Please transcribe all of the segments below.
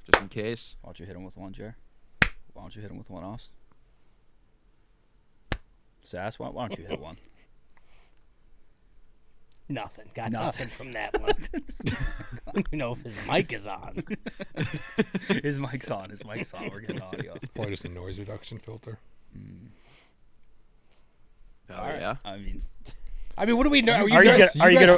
just in case. Why don't you hit him with one, Jer? Why don't you hit him with one, Austin? Sass, why don't you hit one? Nothing. Got nothing from that one. I don't even know if his mic is on. His mic's on. We're getting audio. It's probably just a noise reduction filter. Oh, yeah. I mean, what do we know? Are you gonna?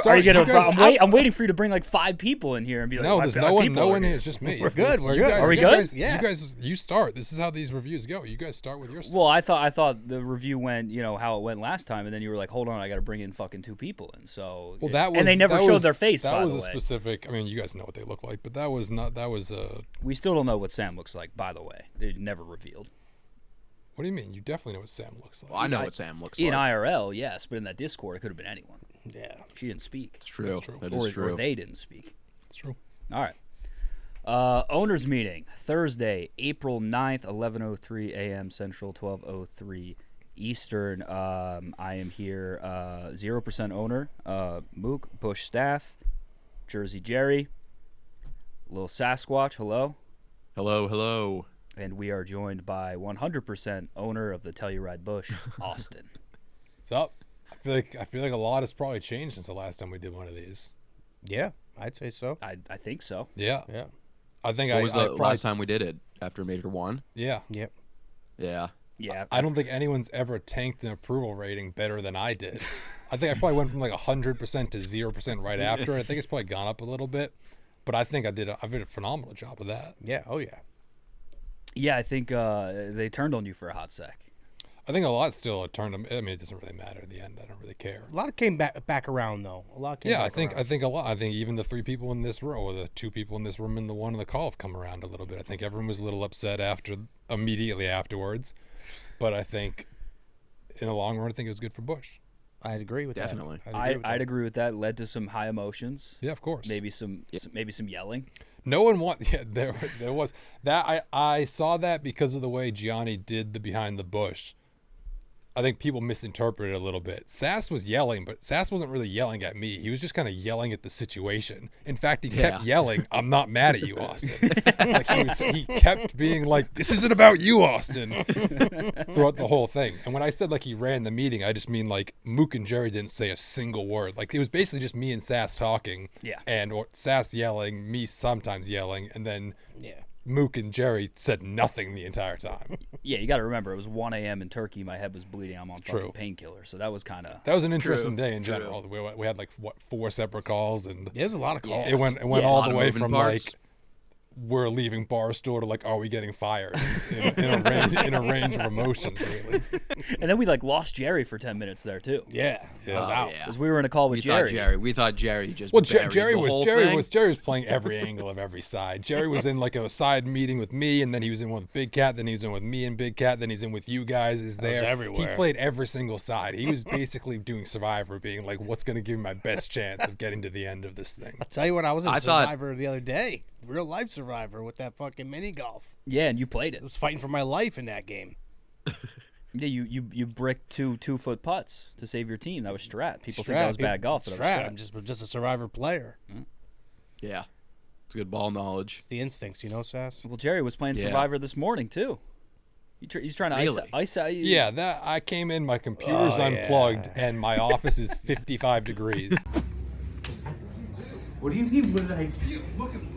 I'm waiting for you to bring like 5 people in here and be like, no, there's no one here. It's just me. We're good. We're good. Guys, Are we good? Yeah. You start. This is how these reviews go. You guys start with your stuff. Well, I thought the review went, how it went last time, and then you were like, hold on, I got to bring in fucking 2 people, and so. Well, that was. And they never showed their face. That by was the a way. specific. I mean, you guys know what they look like, but that was not. That was a. We still don't know what Sam looks like. By the way, they never revealed. What do you mean? You definitely know what Sam looks like. Well, I know what Sam looks In like. IRL, yes, but in that Discord, it could have been anyone. Yeah. She didn't speak. It's true. That's true. That is true. Or they didn't speak. It's true. All right. Owners meeting, Thursday, April 9th, 11:03 a.m. Central, 12:03 Eastern. I am here, 0% owner, Mook, Bush staff, Jersey Jerry, Lil Sasquatch, hello. Hello. And we are joined by 100% owner of the Telluride Bush, Austin. What's up? I feel like a lot has probably changed since the last time we did one of these. Yeah, I'd say so. I think so. Yeah. Yeah. I think What was the probably, last time we did it? After Major 1? Yeah. Yep. Yeah. Yeah. I don't think anyone's ever tanked an approval rating better than I did. I think I probably went from like 100% to 0% right after. I think it's probably gone up a little bit, but I think I did a phenomenal job of that. Yeah. Oh, yeah. Yeah, I think they turned on you for a hot sec. I think a lot still turned them. I mean, it doesn't really matter at the end. I don't really care. A lot came back around though. A lot came Yeah, back around. I think a lot. I think even the 3 people in this row, or the 2 people in this room, and the 1 in the call have come around a little bit. I think everyone was a little upset immediately afterwards, but I think in the long run, I think it was good for Bush. I'd agree with Definitely. that. I'd agree with that. Led to some high emotions. Yeah, of course. Maybe some yelling. No one wants. Yeah, there was that. I saw that because of the way Gianni did the behind the bush. I think people misinterpreted it a little bit. Sass was yelling, but Sass wasn't really yelling at me. He was just kind of yelling at the situation. In fact, he kept yelling, "I'm not mad at you, Austin." He kept being like, "This isn't about you, Austin," throughout the whole thing. And when I said like he ran the meeting, I just mean like Mook and Jerry didn't say a single word. Like it was basically just me and Sass talking, or Sass yelling, me sometimes yelling, and then Mook and Jerry said nothing the entire time. Yeah, you got to remember, it was 1 a.m. in Turkey. My head was bleeding. I'm on fucking painkillers. So that was kind of... That was an interesting day in general. We had like, 4 separate calls. And there's a lot of calls. It went all the way from like, we're leaving Barstool to like, are we getting fired? It's in a range of emotions, really. And then we like lost Jerry for 10 minutes there too. Yeah. I was out. Because we were in a call with Jerry. We thought Jerry just Jerry was playing every angle of every side. Jerry was in like a side meeting with me, and then he was in one with Big Cat, then he was in with me and Big Cat, then he's in with you guys. Everywhere. He played every single side. He was basically doing Survivor, being like, what's going to give me my best chance of getting to the end of this thing? I'll tell you what, I was in Survivor the other day. Real life Survivor with that fucking mini golf. Yeah, and you played it. I was fighting for my life in that game. Yeah, you bricked 2-foot putts to save your team. That was strat. People think that was bad golf. But strat. I'm just a Survivor player. Yeah. It's good ball knowledge. It's the instincts, Sass? Well, Jerry was playing Survivor this morning, too. He's trying to ice out you. Yeah, that I came in, my computer's unplugged, and my office is 55 degrees. What do you mean? What did I?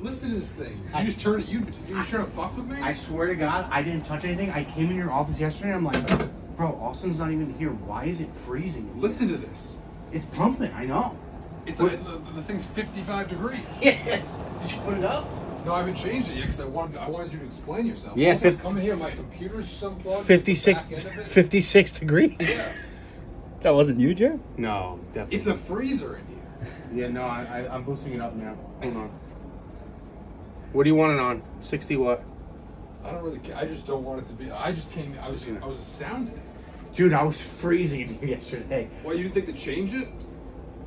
Listen to this thing. You just turned it. You trying to fuck with me? I swear to God, I didn't touch anything. I came in your office yesterday. I'm like, bro, Austin's not even here. Why is it freezing? Listen to this. It's pumping. I know. The thing's 55 degrees. Yes. Did you put it up? No, I haven't changed it yet because I wanted you to explain yourself. Yeah. Also, come in here. My computer's just unplugged. 56 degrees. Yeah. That wasn't you, Jerry? No, definitely. It's a freezer in here. Yeah, no, I'm boosting it up now. Hold on. What do you want it on? 60 what? I don't really care. I just don't want it to be. I just came. I was astounded. Dude, I was freezing in here yesterday. Why, you didn't think to change it?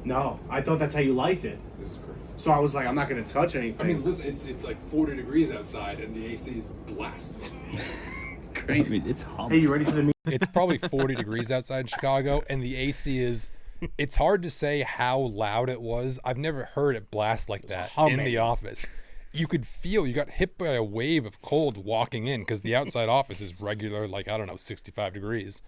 No, I thought that's how you liked it. This is crazy. So I was like, I'm not going to touch anything. I mean, listen, it's like 40 degrees outside and the AC is blasting. Crazy. It's hot. Hey, you ready for the meeting? It's probably 40 degrees outside in Chicago, and the AC is... It's hard to say how loud it was. I've never heard it blast like that in the office. you could feel you got hit by a wave of cold walking in because the outside office is regular, like, I don't know, 65 degrees.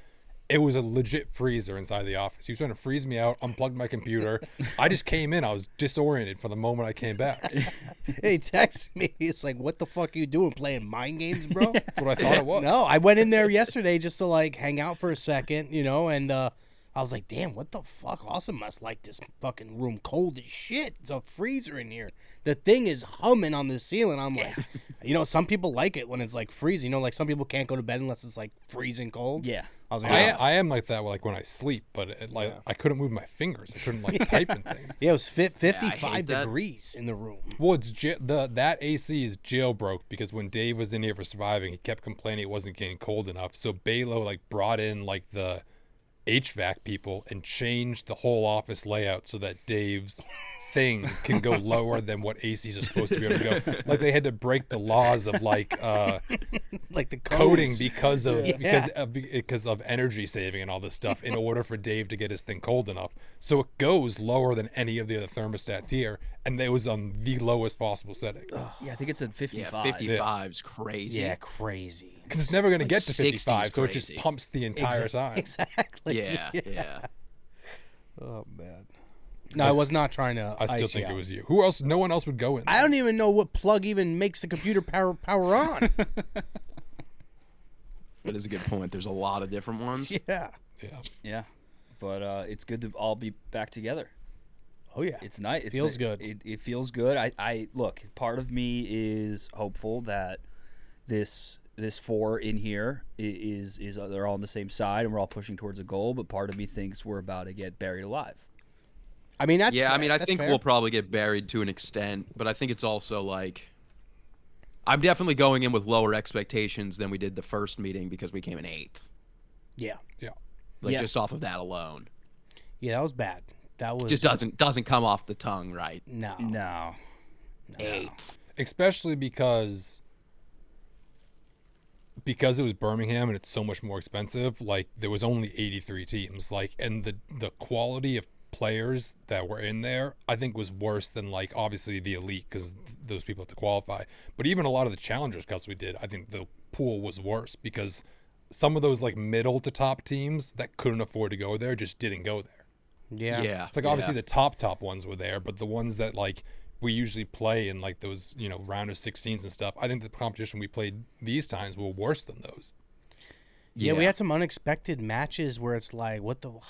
It was a legit freezer inside the office. He was trying to freeze me out, unplugged my computer. I just came in. I was disoriented for the moment I came back. He texted me. He's like, what the fuck are you doing? Playing mind games, bro? That's what I thought it was. No, I went in there yesterday just to, like, hang out for a second, you know, and I was like, damn, what the fuck? Austin must like this fucking room cold as shit. It's a freezer in here. The thing is humming on the ceiling. I'm like, you know, some people like it when it's, like, freezing. You know, like, some people can't go to bed unless it's, like, freezing cold. Yeah. I was like, I am like that, like, when I sleep, but I couldn't move my fingers. I couldn't, like, type in things. Yeah, it was I 55 hate that. degrees in the room. Well, it's that AC is jailbroke because when Dave was in here for surviving, he kept complaining it wasn't getting cold enough. So Balo, like, brought in, like, the HVAC people and changed the whole office layout so that Dave's thing can go lower than what ACs are supposed to be able to go. Like, they had to break the laws of, like Like the coding codes. because of energy saving and all this stuff in order for Dave to get his thing cold enough. So it goes lower than any of the other thermostats here, and it was on the lowest possible setting. Yeah, I think it's at 55. Yeah, 55's crazy. Yeah, crazy. Because it's never going to Like get to 60 's 55, so it just crazy. pumps the entire time. Exactly. Yeah. Oh, man. No, I was not trying to I still ice think you it out. was you. Who else? No one else would go in there. I don't even know what plug even makes the computer power on. That is a good point. There's a lot of different ones. Yeah. Yeah. Yeah. But it's good to all be back together. Oh, yeah. It's nice. It feels good. It feels good. I look, part of me is hopeful that this four in here is they're all on the same side and we're all pushing towards a goal, but part of me thinks we're about to get buried alive. I mean, that's Yeah, I fair. mean, I That's think fair. we'll probably get buried to an extent, but I think it's also like I'm definitely going in with lower expectations than we did the first meeting because we came in 8th. Yeah. Yeah. Like Yeah. just off of that alone. Yeah, that was bad. That was Just doesn't come off the tongue right. no. No. 8th. Especially because it was Birmingham and it's so much more expensive. Like, there was only 83 teams. Like, and the quality of players that were in there, I think, was worse than, like, obviously the elite because those people have to qualify. But even a lot of the challengers cups we did, I think the pool was worse because some of those, like, middle to top teams that couldn't afford to go there just didn't go there. Yeah. Yeah. It's like obviously the top ones were there, but the ones that, like, we usually play in, like, those, you know, round of 16s and stuff, I think the competition we played these times were worse than those. Yeah, we had some unexpected matches where it's like,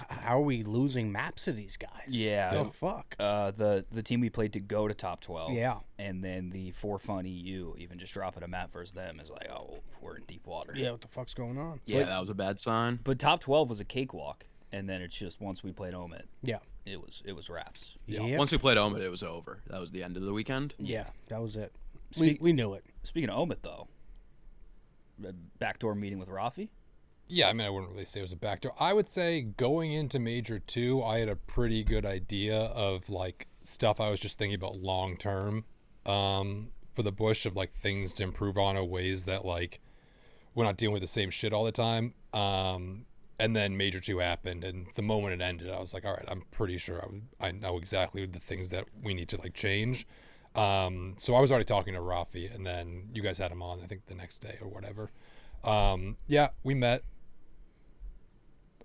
how are we losing maps to these guys? Yeah. The fuck? The team we played to go to top 12. Yeah. And then the for fun EU, even just dropping a map versus them is like, oh, we're in deep water. Yeah, what the fuck's going on? Yeah, that was a bad sign. But top 12 was a cakewalk, and then it's just once we played Omit, Yeah. it was wraps. Yeah. Once we played Omid, it was over. That was the end of the weekend. Yeah, that was it. Speak- We knew it. Speaking of Omit, though, a backdoor meeting with Rafi. Yeah, I mean, I wouldn't really say it was a backdoor. I would say going into Major 2, I had a pretty good idea of, like, stuff I was just thinking about long term for the Bush, of, like, things to improve on, or ways that, like, we're not dealing with the same shit all the time. And then Major 2 happened, and the moment it ended, I was like, all right, I'm pretty sure I know exactly the things that we need to, like, change. So I was already talking to Rafi, and then you guys had him on, I think, the next day or whatever. Yeah, we met.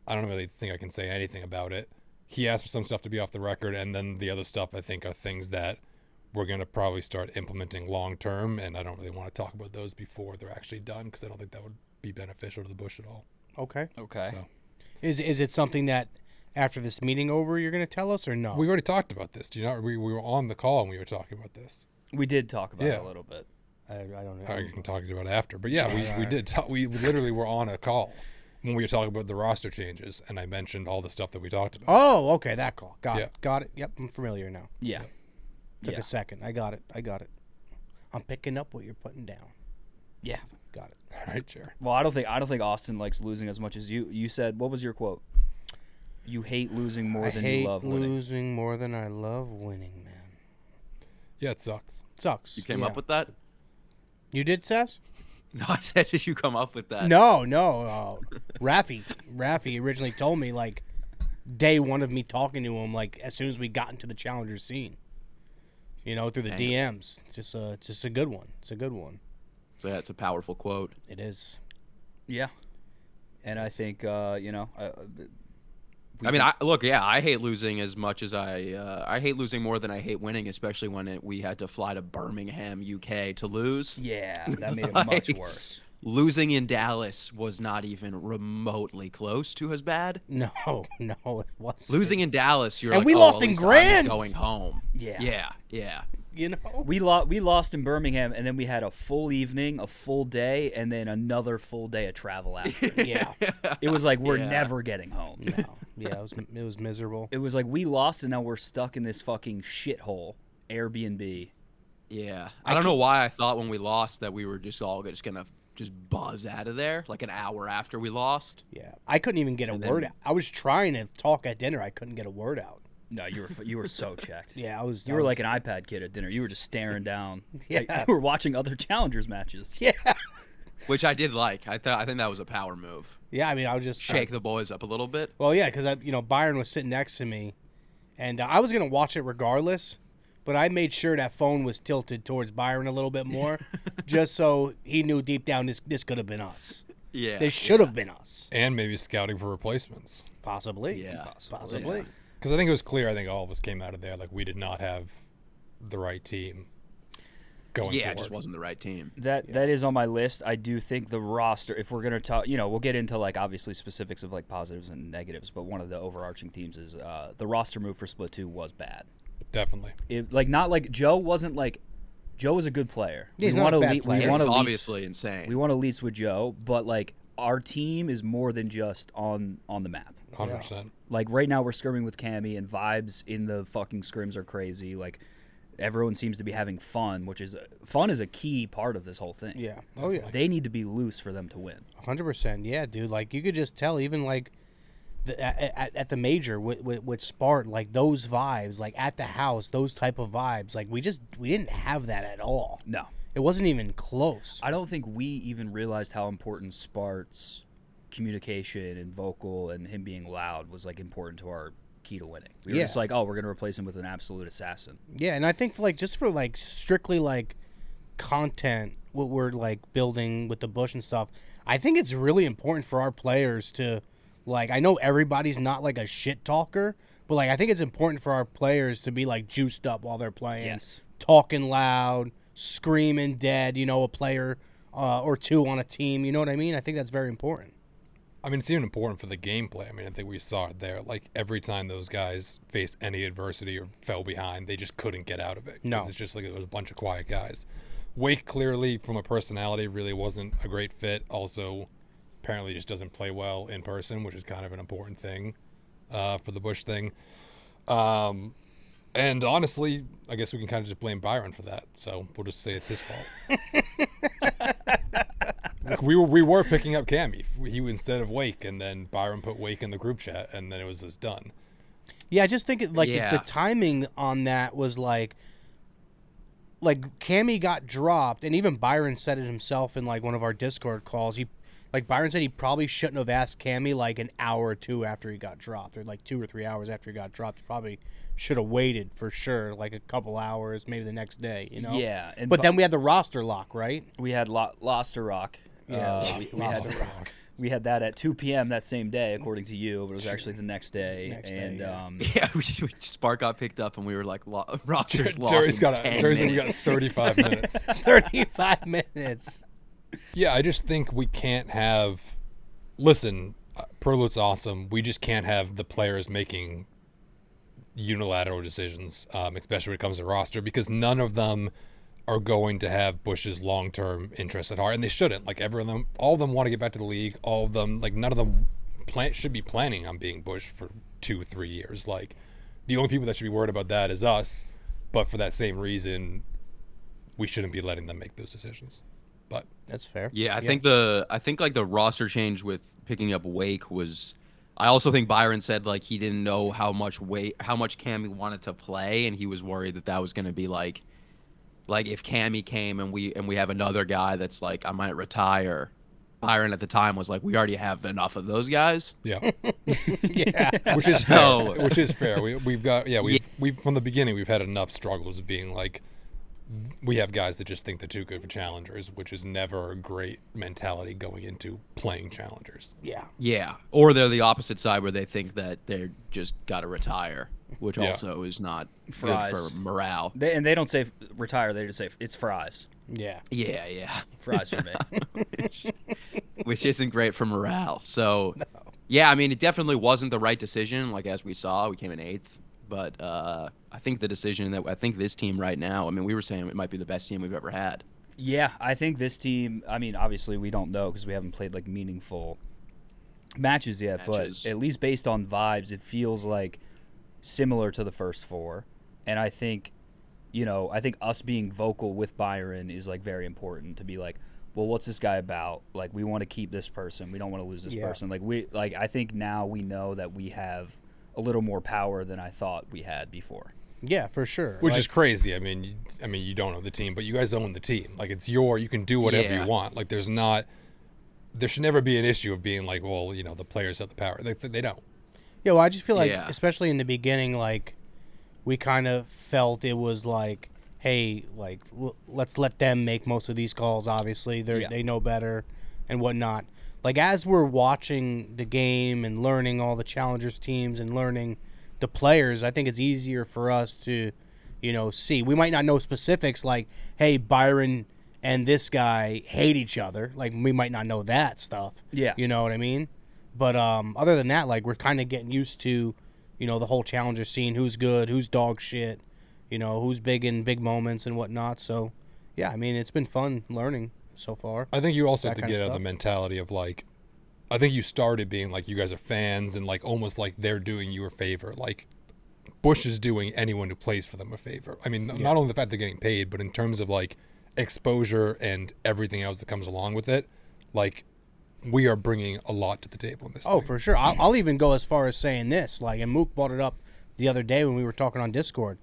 I don't really think I can say anything about it. He asked for some stuff to be off the record, and then the other stuff, I think, are things that we're going to probably start implementing long term, and I don't really want to talk about those before they're actually done because I don't think that would be beneficial to the Bush at all. Okay. Okay. So Is it something that after this meeting over you're going to tell us or no? we've already talked about this. Do you know? We were on the call and we were talking about this. We did talk about Yeah. it a little bit. I don't know. I can talk about it after, but yeah, we did. We literally were on a call when we were talking about the roster changes, and I mentioned all the stuff that we talked about. Oh, okay, that call. Got Yeah. it. Got it. Yep, I'm familiar now. Yeah. Took Yeah. a second. I got it. I'm picking up what you're putting down. Yeah. Got it. All right, Jared. Well, I don't think Austin likes losing as much as you. You said, what was your quote? You hate losing more than you love winning. losing more than I love winning, man. Yeah, it sucks. Sucks. You came Yeah. up with that? You did, Sess? No, I said, did you come up with that? No. Rafi originally told me, like, day one of me talking to him, like, as soon as we got into the challenger scene. You know, through the Damn. DMs. It's just a good one. It's a good one. So yeah, it's a powerful quote. It is. Yeah, and I think I mean, I hate losing as much as I hate losing more than I hate winning, especially when we had to fly to Birmingham, UK to lose. yeah, that made it Like, much worse. Losing in Dallas was not even remotely close to as bad. No, it wasn't. Losing in Dallas, you're And like, we oh, lost at in least I'm Grands. going home. Yeah. Yeah. You know? We lost in Birmingham, and then we had a full evening, a full day, and then another full day of travel after. Yeah. It was like we're Yeah. never getting home. No. Yeah, it was miserable. It was like we lost, and now we're stuck in this fucking shithole Airbnb. Yeah. I don't know why I thought when we lost that we were just all just gonna just buzz out of there like an hour after we lost. Yeah. I couldn't even get a And word then- out. I was trying to talk at dinner. I couldn't get a word out. No, you were so checked. Yeah, I was. You were like an iPad kid at dinner. You were just staring down. Yeah. Like, you were watching other challengers matches. Yeah. Which I did like. I think that was a power move. Yeah, I mean, I was just Shake the boys up a little bit. Well, yeah, because Byron was sitting next to me, and I was gonna watch it regardless, but I made sure that phone was tilted towards Byron a little bit more, just so he knew deep down this could have been us. Yeah. This should have been us, And maybe scouting for replacements. possibly. Yeah. Possibly. Yeah. Because I think it was clear. I think all of us came out of there like we did not have the right team going Yeah, forward. it just wasn't the right team. That is on my list. I do think the roster, if we're gonna talk, we'll get into like obviously specifics of like positives and negatives, but one of the overarching themes is the roster move for Split 2 was bad. Definitely. Not like Joe wasn't like Joe was a good player. Yeah, he's not a bad player. Yeah, want it's to obviously insane. we want to lease with Joe, but like our team is more than just on the map. 100%. Like right now we're scrimming with Cammy and vibes in the fucking scrims are crazy. Like everyone seems to be having fun, which is fun is a key part of this whole thing. Yeah. Oh yeah. They need to be loose for them to win. 100%. Yeah, dude. Like you could just tell, even like at the major with Spart, like those vibes, like at the house, those type of vibes. Like we didn't have that at all. No. It wasn't even close. I don't think we even realized how important Spart's communication and vocal and him being loud was like important to our key to winning. We were Yeah. just like, oh, we're gonna replace him with an absolute assassin. Yeah, and I think like just for like strictly like content, what we're like building with the Bush and stuff, I think it's really important for our players to like. I know everybody's not like a shit talker, but like I think it's important for our players to be like juiced up while they're playing, Yes. talking loud, screaming dead. A player or two on a team. You know what I mean? I think that's very important. I mean, it's even important for the gameplay. I mean, I think we saw it there. Like, every time those guys faced any adversity or fell behind, they just couldn't get out of it. 'Cause No. It's just like it was a bunch of quiet guys. Wake, clearly, from a personality, really wasn't a great fit. Also, apparently just doesn't play well in person, which is kind of an important thing for the Bush thing. And honestly, I guess we can kind of just blame Byron for that. So we'll just say it's his fault. We were picking up Cammy. He instead of Wake, and then Byron put Wake in the group chat, and then it was just done. Yeah, I just think it, like Yeah. the timing on that was like Cammy got dropped, and even Byron said it himself in like one of our Discord calls. Byron said he probably shouldn't have asked Cammy like an hour or two after he got dropped, or like 2 or 3 hours after he got dropped. He probably should have waited for sure, like a couple hours, maybe the next day. Yeah, and But then we had the roster lock, right? we had Lost to Rock. Yeah, We had that at 2 p.m. that same day, according to you, but it was actually the next day. Next day, and yeah. Yeah, Spark got picked up and we were like, rosters locked. Jerry's in got 10 we got minutes. 35 minutes. 35 minutes. Yeah, I just think we can't have. Listen, Pro Loot's awesome. We just can't have the players making unilateral decisions, especially when it comes to roster, because none of them are going to have Bush's long-term interests at heart, and they shouldn't. Like, all of them want to get back to the league. All of them, like, none of them should be planning on being Bush for 2-3 years. Like, the only people that should be worried about that is us, but for that same reason, we shouldn't be letting them make those decisions. But That's fair. Yeah, I think like the roster change with picking up Wake was. I also think Byron said like he didn't know how much Cammy wanted to play, and he was worried that was going to be like if Cammy came and we have another guy that's like I might retire. Byron at the time was like, we already have enough of those guys. yeah. Yeah. Which is So- fair. Which is fair. We've got we from the beginning we've had enough struggles of being like, we have guys that just think they're too good for challengers, which is never a great mentality going into playing challengers. Yeah. Yeah, or they're the opposite side where they think that they're just got to retire, which Yeah. also is not Fries. good for morale. They don't say retire. They just say it's fries. Yeah. Yeah. Fries for me. which isn't great for morale. So, yeah, I mean, it definitely wasn't the right decision. Like, as we saw, we came in 8th. But I think the decision that I think this team right now, I mean, we were saying it might be the best team we've ever had. Yeah, I think this team, I mean, obviously we don't know because we haven't played like meaningful matches yet, but at least based on vibes, it feels like similar to the first 4. And I think, I think us being vocal with Byron is like very important to be like, well, what's this guy about? Like, we want to keep this person. We don't want to lose this person. Like, I think now we know that we have a little more power than I thought we had before. Yeah, for sure. Which is crazy. I mean, you don't know the team, but you guys own the team. Like, it's you can do whatever you want. Like, there should never be an issue of being like, well, the players have the power. They don't. Yeah, well, I just feel like, especially in the beginning, like, we kind of felt it was like, hey, like, let's let them make most of these calls. Obviously, they know better and whatnot. Like, as we're watching the game and learning all the challengers teams and learning the players, I think it's easier for us to, see. We might not know specifics like, hey, Byron and this guy hate each other. Like, we might not know that stuff. Yeah. You know what I mean? But other than that, like, we're kind of getting used to, the whole challenger scene, who's good, who's dog shit, who's big in big moments and whatnot. So, yeah, I mean, it's been fun learning so far. I think you also have to get out of the mentality of like, I think you started being like, you guys are fans and like almost like they're doing you a favor. Like, Bush is doing anyone who plays for them a favor. I mean, not only the fact they're getting paid, but in terms of like exposure and everything else that comes along with it, like, we are bringing a lot to the table in this thing. For sure. I'll even go as far as saying this, like, and Mook brought it up the other day when we were talking on Discord.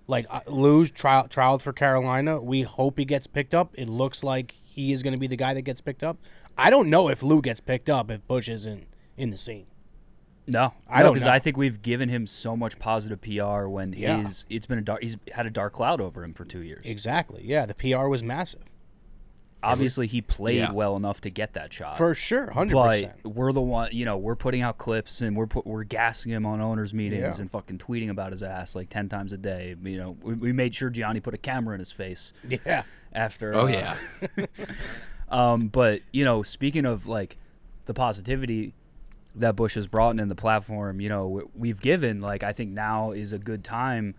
Like, Lou's trialed for Carolina. We hope he gets picked up. It looks like he is going to be the guy that gets picked up. I don't know if Lou gets picked up if Bush isn't in the scene. No, I don't because know. I think we've given him so much positive PR when he's had a dark cloud over him for 2 years. Exactly. Yeah, the PR was massive. Obviously, he played well enough to get that shot. For sure, 100%. But we're the one, we're putting out clips and we're gassing him on owners' meetings and fucking tweeting about his ass like 10 times a day. We made sure Gianni put a camera in his face. Yeah. After. Oh, yeah. But, speaking of like the positivity that Bush has brought in the platform, we've given, like, I think now is a good time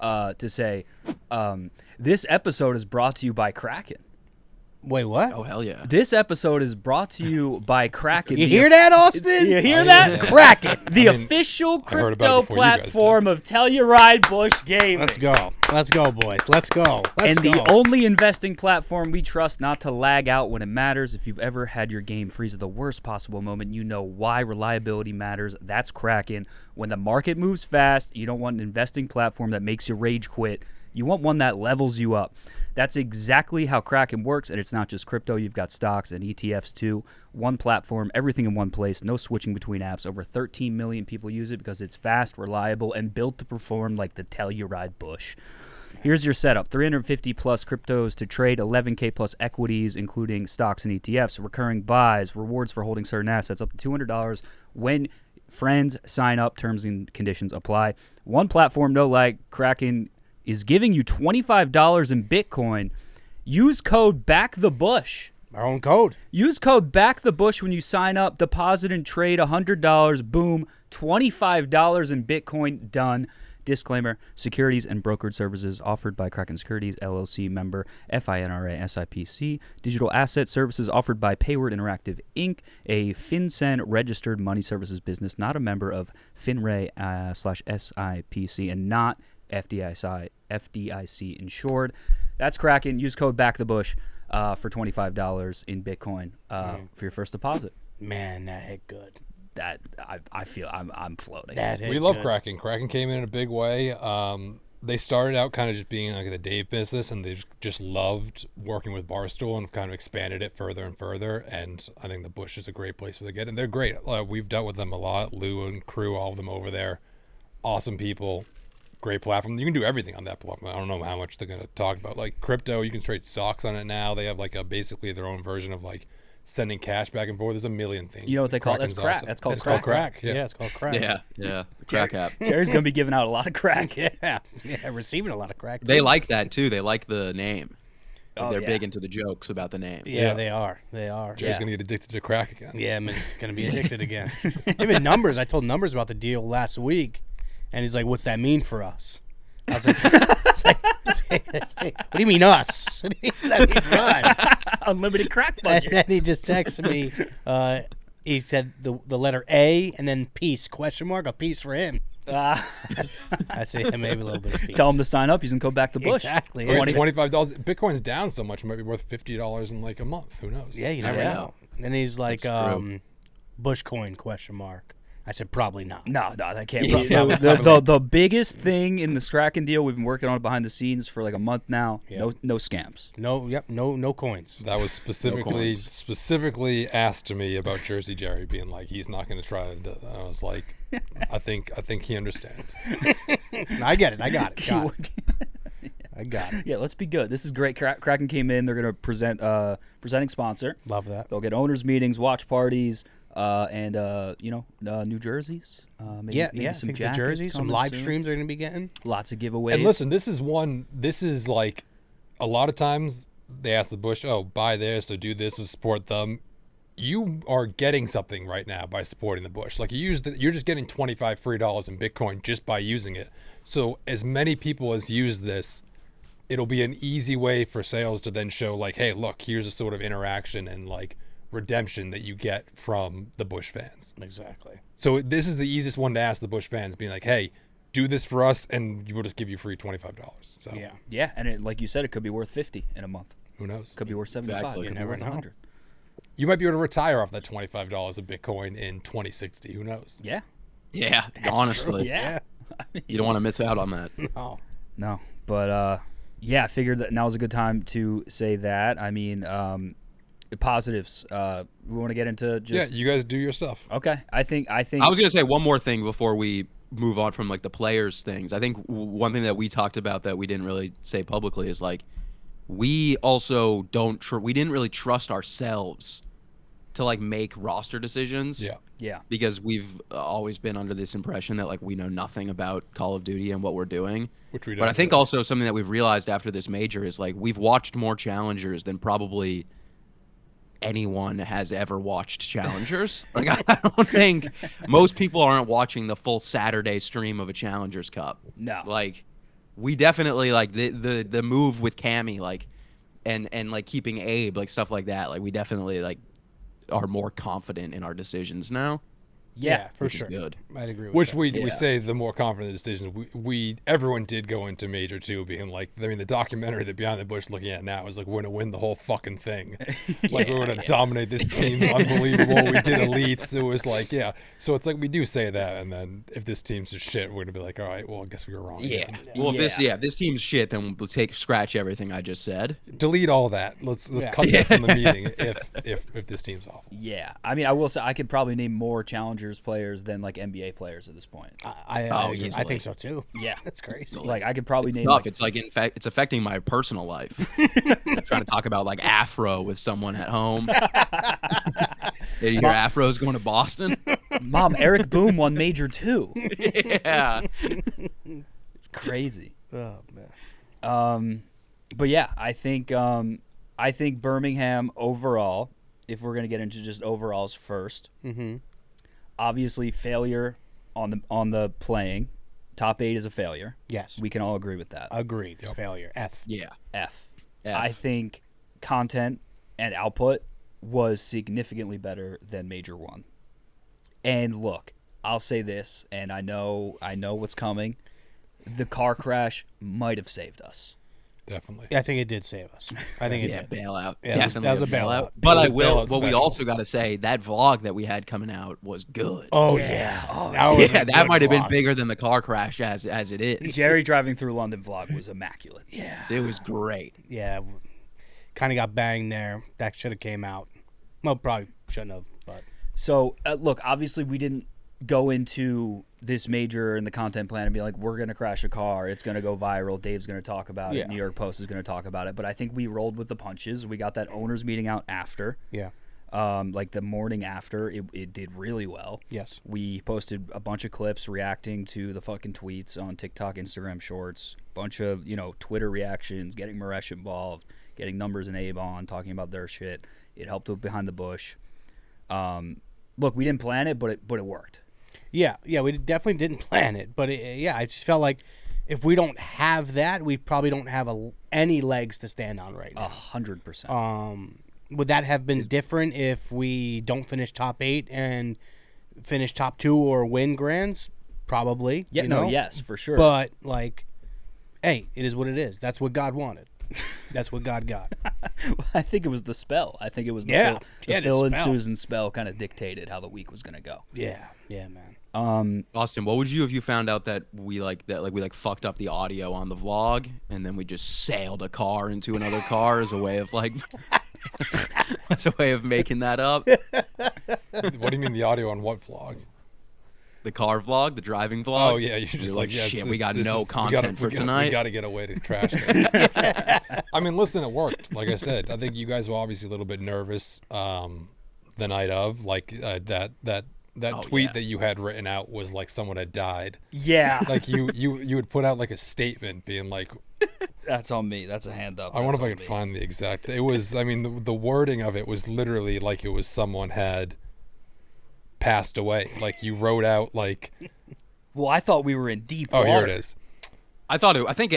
to say this episode is brought to you by Kraken. Wait, what? Oh, hell yeah. This episode is brought to you by Kraken. You hear that, Austin? You hear that? Kraken. The official I heard about crypto it before you guys did. platform of Telluride Bush Gaming. Let's go. Let's go, boys. Let's go. The only investing platform we trust not to lag out when it matters. If you've ever had your game freeze at the worst possible moment, you know why reliability matters. That's Kraken. When the market moves fast, you don't want an investing platform that makes you rage quit. You want one that levels you up. That's exactly how Kraken works, and it's not just crypto. You've got stocks and ETFs too. One platform, everything in one place, no switching between apps. Over 13 million people use it because it's fast, reliable, and built to perform like the Telluride Bush. Here's your setup. 350 plus cryptos to trade, 11K plus equities, including stocks and ETFs, recurring buys, rewards for holding certain assets, up to $200 when friends sign up. Terms and conditions apply. One platform, no lag. Kraken is giving you $25 in Bitcoin. Use code BACKTHEBUSH. Our own code. Use code BACKTHEBUSH when you sign up. Deposit and trade $100. Boom. $25 in Bitcoin. Done. Disclaimer, securities and brokerage services offered by Kraken Securities LLC, member FINRA SIPC. Digital asset services offered by Payward Interactive Inc., a FINCEN registered money services business, not a member of FINRA /SIPC, and not FDIC insured. That's Kraken. Use code BACKTHEBUSH for $25 in Bitcoin for your first deposit. Man, that hit good. That I feel I'm floating. We love Kraken. Kraken came in a big way. They started out kind of just being like the Dave business, and they've just loved working with Barstool and kind of expanded it further and further. And I think the Bush is a great place for them to get, and they're great. We've dealt with them a lot. Lou and crew, all of them over there, awesome people. great platform. You can do everything on that platform. I don't know how much they're going to talk about. Like crypto, you can trade stocks on it now. They have like basically their own version of like sending cash back and forth. There's a million things. You know what they call it? That's Kraken's crack. awesome. That's called It's crack. crack. Yeah, it's called crack. Yeah. Crack app. Jerry's gonna be giving out a lot of crack. Yeah, receiving a lot of crack. They too. like that too. They like the name. Like, Oh, they're yeah. big into the jokes about the name. Yeah, they are. They are. Jerry's Yeah. going to get addicted to crack again. Yeah, I'm gonna be addicted again. Even Numbers. I told Numbers about the deal last week, and he's like, "What's that mean for us?" I was like, "What do you mean us? What do you mean that mean for us?" Unlimited crack And budget. then he just texted me. He said the letter A and then peace ? A piece for him. I say yeah, maybe a little bit of peace. Tell him to sign up using code back to Bush. Exactly. It's $25. Bitcoin's down so much, it might be worth $50 in like a month. Who knows? Yeah, you never Yeah. know. And he's like, That's true. Bushcoin ? I said probably not. No, that can't be. The biggest thing in the Kraken deal, we've been working on it behind the scenes for like a month now. Yeah. No scams. No coins. That was specifically asked to me about Jersey Jerry being like, he's not going to try to do that. I was like, I think he understands. I get it. I got it. I got it. Yeah, let's be good. This is great. Kraken came in. They're going to presenting sponsor. Love that. They'll get owners meetings, watch parties, and New Jerseys. Maybe Yeah. some I think the jackets jerseys, some coming live soon. streams are going to be getting. Lots of giveaways. And listen, this is like a lot of times they ask the Bush, oh, buy this or do this to support them. You are getting something right now by supporting the Bush. Like you're just getting $25 free in Bitcoin just by using it. So as many people as use this, it'll be an easy way for sales to then show like, hey, look, here's a sort of interaction and like redemption that you get from the Bush fans. Exactly. So this is the easiest one to ask the Bush fans, being like, hey, do this for us and we'll just give you free $25. So Yeah, and like you said, it could be worth $50 in a month. who knows? Could be worth $75. Exactly. Could You be never worth know. $100. You might be able to retire off that $25 of Bitcoin in 2060. Who knows? Yeah. Yeah, honestly. Yeah. You don't want to miss out on that. Oh. No, but I figured that now is a good time to say that. I mean, positives. We want to get into just Yeah, you guys do your stuff. okay. I think I was gonna say one more thing before we move on from like the players things. I think one thing that we talked about that we didn't really say publicly is like we also we didn't really trust ourselves to like make roster decisions. yeah. Because we've always been under this impression that like we know nothing about Call of Duty and what we're doing. Which we don't. But I think also something that we've realized after this major is like we've watched more challengers than probably anyone has ever watched challengers. Like I don't think most people aren't watching the full Saturday stream of a Challengers Cup. No. Like we definitely like the move with Cammy like and like keeping Abe, like stuff like that. Like we definitely like are more confident in our decisions now. Yeah, for which is sure. good. I'd agree with Which that. we say the more confident decisions. Everyone did go into Major 2 being like, I mean, the documentary that Behind the Bush looking at now is like, we're going to win the whole fucking thing. Like, we're going to dominate this team's unbelievable. We did elites. It was like, yeah. So it's like, we do say that. And then if this team's just shit, we're going to be like, all right, well, I guess we were wrong. Yeah. again. Well, if this team's shit, then we'll scratch everything I just said. Delete all that. Let's Yeah. cut that from the meeting if this team's awful. Yeah. I mean, I will say I could probably name more Challengers players than like NBA players at this point. I easily. think so too. Yeah. That's crazy. Like I could probably name Tough. like It's like in fact, it's affecting my personal life. I'm trying to talk about like Afro with someone at home. Did your Afro's going to Boston? Mom, Eric Boom won Major 2. Yeah. It's crazy. Oh man. But yeah, I think Birmingham overall, if we're gonna get into just overalls first, obviously failure on the playing. Top 8 is a failure. Yes. We can all agree with that. Agreed. Failure. F. Yeah. F. F. I think content and output was significantly better than Major 1. And look, I'll say this, and I know what's coming. The car crash might have saved us. Definitely. Yeah, I think it did save us. I think it Yeah, did. bailout. Yeah, Definitely that was a bailout. But That I was a will. bailout But we special. also got to say that vlog that we had coming out was good. Oh Yeah. yeah. Oh, that was Yeah, a that good might have been vlog. bigger than the car crash as it is. Jerry driving through London vlog was immaculate. Yeah. It was great. Yeah, kind of got banged there. That should have came out. Well, probably shouldn't have, but So look, obviously we didn't go into this major and the content plan and be like, we're going to crash a car. It's going to go viral. Dave's going to talk about it. New York Post is going to talk about it. But I think we rolled with the punches. We got that owners meeting out after. Yeah. Like the morning after, it did really well. Yes. We posted a bunch of clips reacting to the fucking tweets on TikTok, Instagram Shorts, bunch of, Twitter reactions, getting Maresh involved, getting Numbers and Abe on, talking about their shit. It helped with Behind the Bush. Look, we didn't plan it, but it worked. Yeah, we definitely didn't plan it. But, I just felt like if we don't have that, we probably don't have any legs to stand on right now. 100%. Would that have been different if we don't finish top 8 and finish top 2 or win grands? Probably. Yeah, yes, for sure. But, hey, it is what it is. That's what God wanted. That's what God got. I think it was the spell. I think it was the Phil and Susan spell kind of dictated how the week was going to go. Yeah, man. Austin, what would you if you found out that we fucked up the audio on the vlog and then we just sailed a car into another car as a way of as a way of making that up? What do you mean the audio on what vlog? The car vlog, the driving vlog. Oh yeah, you're just like shit. We got no content for tonight. We got to get a way to trash this. I mean, listen, it worked. Like I said, I think you guys were obviously a little bit nervous the night of, that tweet that you had written out was like someone had died. Yeah. Like you would put out like a statement being like, that's on me. That's a hand up. I wonder if I could find the exact. It was. I mean, the wording of it was literally like it was someone had passed away. Like you wrote out like. Well, I thought we were in deep water. Oh, here it is. I think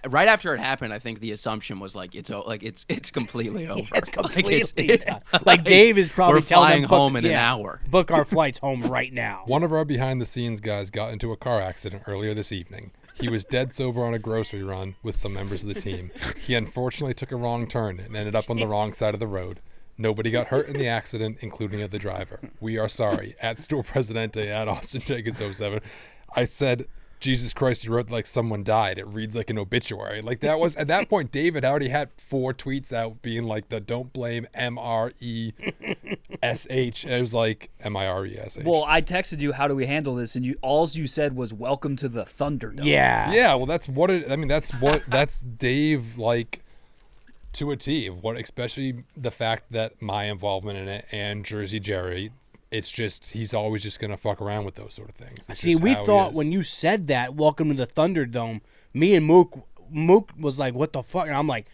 right after it happened, I think the assumption was it's completely over. It's completely done. Like Dave is probably we're telling flying them, home in an hour. Book our flights home right now. One of our behind-the-scenes guys got into a car accident earlier this evening. He was dead sober on a grocery run with some members of the team. He unfortunately took a wrong turn and ended up on the wrong side of the road. Nobody got hurt in the accident, including the driver. We are sorry. At Stuart Presidente, at Austin Jenkins 07. I said, Jesus Christ, you wrote like someone died. It reads like an obituary. Like that was, at that point, David already had 4 tweets out being like the don't blame MRESH. And it was like MIRESH. Well, I texted you, how do we handle this? And all you said was, welcome to the Thunderdome. Yeah. Yeah, well, that's Dave, like, to a T. Especially the fact that my involvement in it and Jersey Jerry, it's just, he's always just going to fuck around with those sort of things. That's See, we thought when you said that, welcome to the Thunderdome, me and Mook was like, what the fuck? And I'm like,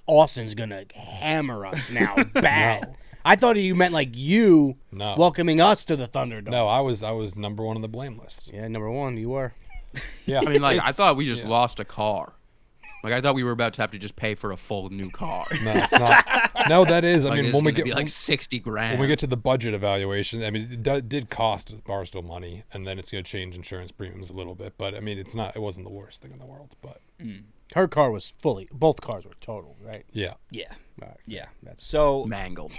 Austin's going to hammer us now bad. No. I thought you meant like you welcoming us to the Thunderdome. No, I was number 1 on the blame list. Yeah, number 1, you were. Yeah. I mean, I thought we just lost a car. Like I thought we were about to have to just pay for a full new car. No, it's not. No, that is. I mean, it's when we gonna get be like $60,000. when we get to the budget evaluation, I mean, it did cost Barstool money, and then it's going to change insurance premiums a little bit. But I mean, it's not. It wasn't the worst thing in the world. But Her car was both cars were total, right? yeah. Yeah. All right, Yeah. That's So Mangled.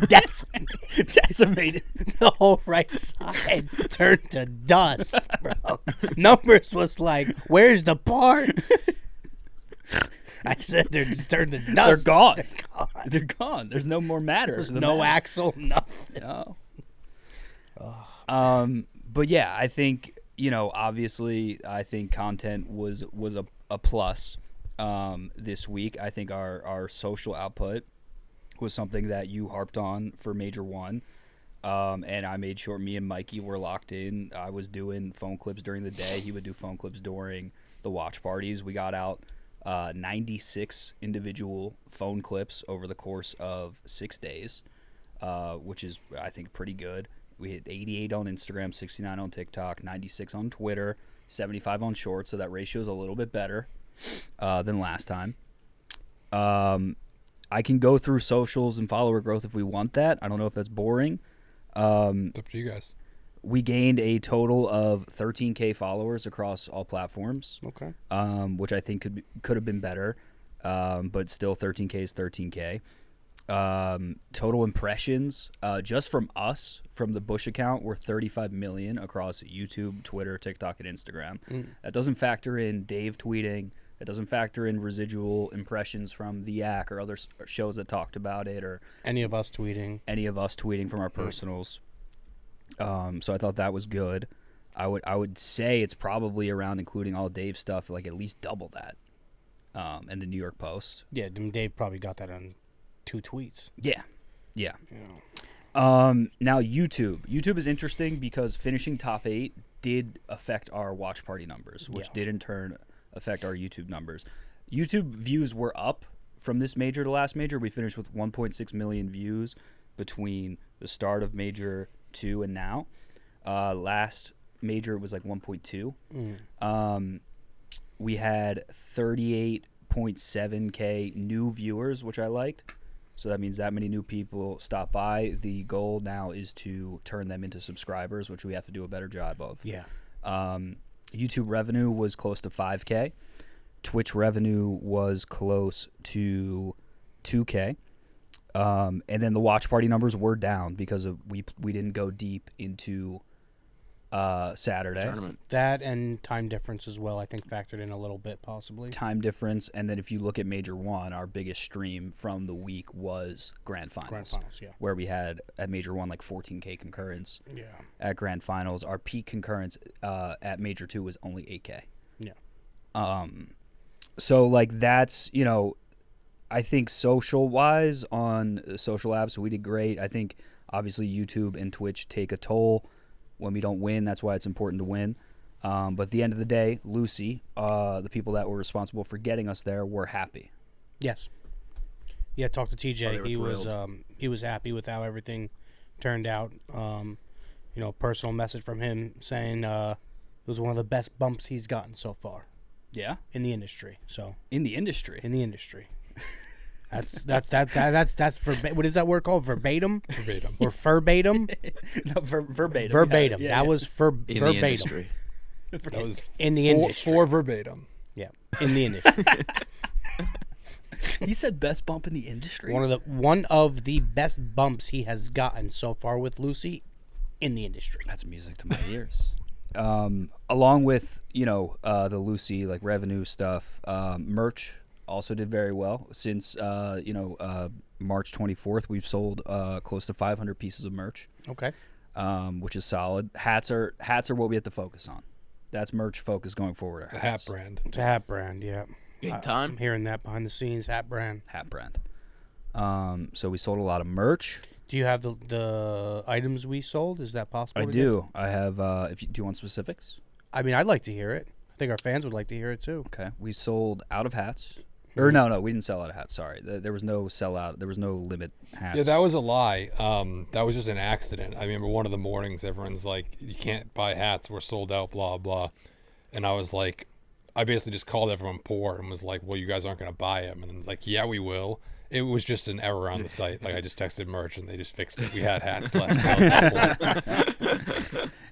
decimated. the whole right side turned to dust, bro. Numbers was like, where's the parts? I said they're just turned to dust. They're gone. They're gone. They're gone. There's no more matter. There's to the no matter. axle, nothing. No. But yeah, I think, obviously, I think content was a plus this week. I think our social output was something that you harped on for Major 1. And I made sure me and Mikey were locked in. I was doing phone clips during the day. He would do phone clips during the watch parties. We got out 96 individual phone clips over the course of 6 days, which is, I think, pretty good. We hit 88 on Instagram, 69 on TikTok, 96 on Twitter, 75 on Shorts, so that ratio is a little bit better than last time. I can go through socials and follower growth if we want that. I don't know if that's boring. It's up to you guys. We gained a total of 13K followers across all platforms. Okay. Which I think could have been better, but still 13K is 13K. Total impressions, just from us, from the Bush account, were 35 million across YouTube, Twitter, TikTok, and Instagram. That doesn't factor in Dave tweeting. It doesn't factor in residual impressions from the Yak or other shows that talked about it, or Any of us tweeting from our personals. So I thought that was good. I would say it's probably around, including all Dave's stuff, like at least double that. And the New York Post. Yeah, Dave probably got that on 2 tweets. Yeah. Now YouTube. YouTube is interesting because finishing top 8 did affect our watch party numbers, which did in turn affect our YouTube numbers. YouTube views were up from this major to last major. We finished with 1.6 million views between the start of major 2 and now. Last major was like 1.2. We had 38.7K new viewers, which I liked. So that means that many new people stop by. The goal now is to turn them into subscribers, which we have to do a better job of. Yeah. YouTube revenue was close to 5K. Twitch revenue was close to 2K. And then the watch party numbers were down because of we didn't go deep into Saturday. Tournament. That and time difference as well, I think, factored in a little bit, possibly. Time difference, and then if you look at Major 1, our biggest stream from the week was Grand Finals. Grand Finals, yeah. Where we had at Major 1 like 14K concurrence. Yeah. At Grand Finals, our peak concurrence at Major 2 was only 8K. Yeah. So like that's, I think social-wise on social apps, we did great. I think obviously YouTube and Twitch take a toll when we don't win. That's why it's important to win. But at the end of the day, Lucy, the people that were responsible for getting us there, were happy. Yes. Yeah, talked to TJ. they were He was happy with how everything turned out. Personal message from him saying it was one of the best bumps he's gotten so far Yeah? in the industry. So In the industry. That's what is that word called? Verbatim? Verbatim. Or verbatim? No, verbatim. Verbatim. Yeah, That yeah. was In the verbatim. industry. That was In the industry. for verbatim. Yeah, in the industry. He said best bump in the industry? One of the best bumps he has gotten so far with Lucy in the industry. That's music to my ears. Along with, the Lucy, like, revenue stuff, merch also did very well. Since, March 24th, we've sold close to 500 pieces of merch, Okay. which is solid. Hats are what we have to focus on. That's merch focus going forward. It's a hat brand. It's a hat brand, yeah. Big I'm time. hearing that behind the scenes, hat brand. Hat brand. So we sold a lot of merch. Do you have the items we sold? Is that possible? I to do. I have. Do you want specifics? get? I mean, I'd like to hear it. I think our fans would like to hear it too. Okay. We sold out of hats. Or no, we didn't sell out of hats. Sorry, there was no sellout. There was no limit hats. Yeah, that was a lie. That was just an accident. I remember one of the mornings, everyone's like, "You can't buy hats. We're sold out." Blah blah. And I was like, I basically just called everyone poor and was like, "Well, you guys aren't gonna buy them." And then like, "Yeah, we will." It was just an error on the site. Like I just texted merch and they just fixed it. We had hats left.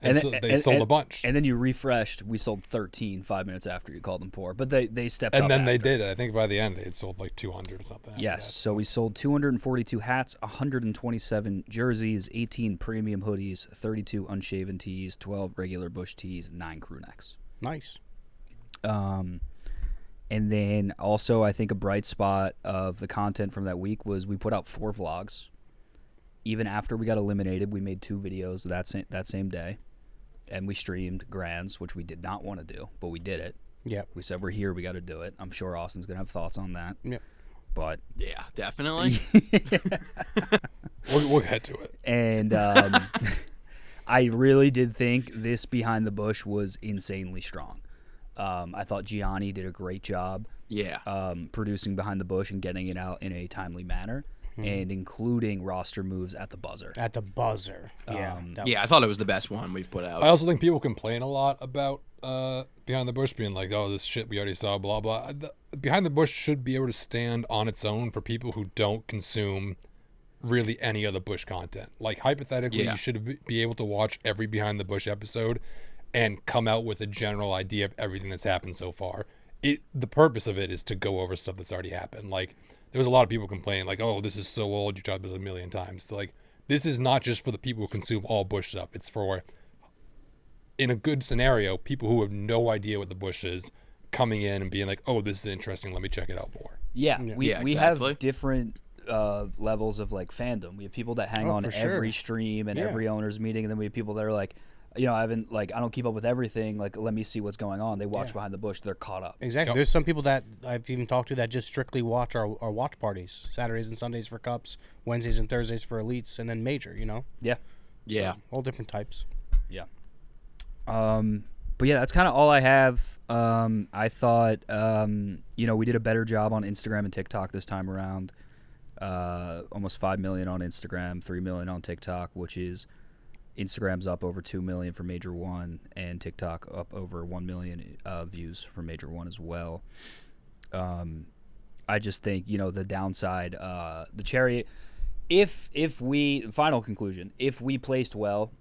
And so they sold a bunch. And then you refreshed. We sold 13 5 minutes after you called them poor. But they stepped up. And then they after. did. I think by the end they had sold like 200 or something. after Yes. that. So we sold 242 hats, 127 jerseys, 18 premium hoodies, 32 unshaven tees, 12 regular bush tees, 9 crew necks. Nice. And then also, I think a bright spot of the content from that week was we put out 4 vlogs. Even after we got eliminated, we made 2 videos that same day. And we streamed Grands, which we did not want to do, but we did it. Yeah. We said we're here, we got to do it. I'm sure Austin's going to have thoughts on that. Yep. But Yeah, definitely. We'll get to it. And I really did think this Behind the Bush was insanely strong. I thought Gianni did a great job Yeah. producing Behind the Bush and getting it out in a timely manner, and including roster moves at the buzzer. At the buzzer. Yeah. Yeah, I thought it was the best one we've put out. I also think people complain a lot about Behind the Bush being like, "Oh, this shit we already saw." Blah blah. Behind the Bush should be able to stand on its own for people who don't consume really any other Bush content. Like hypothetically, Yeah. you should be able to watch every Behind the Bush episode and come out with a general idea of everything that's happened so far. The purpose of it is to go over stuff that's already happened. Like there was a lot of people complaining, like, "Oh, this is so old. You tried this a million times." So like, this is not just for the people who consume all Bush stuff. It's for, in a good scenario, people who have no idea what the Bush is coming in and being like, "Oh, this is interesting. Let me check it out more." Yeah, we exactly. have different levels of like fandom. We have people that hang Oh, on for sure. every stream and Yeah. every owner's meeting, and then we have people that are like, I don't keep up with everything. Like, let me see what's going on. They watch behind the bush. They're caught up. Exactly. Yep. There's some people that I've even talked to that just strictly watch our watch parties, Saturdays and Sundays for cups, Wednesdays and Thursdays for elites, and then major. Yeah. Yeah. So, all different types. Yeah. But yeah, that's kind of all I have. I thought, we did a better job on Instagram and TikTok this time around. Almost 5 million on Instagram, 3 million on TikTok, which is Instagram's up over 2 million for Major 1, and TikTok up over 1 million views for Major 1 as well. I just think, the downside, the cherry, final conclusion, if we placed well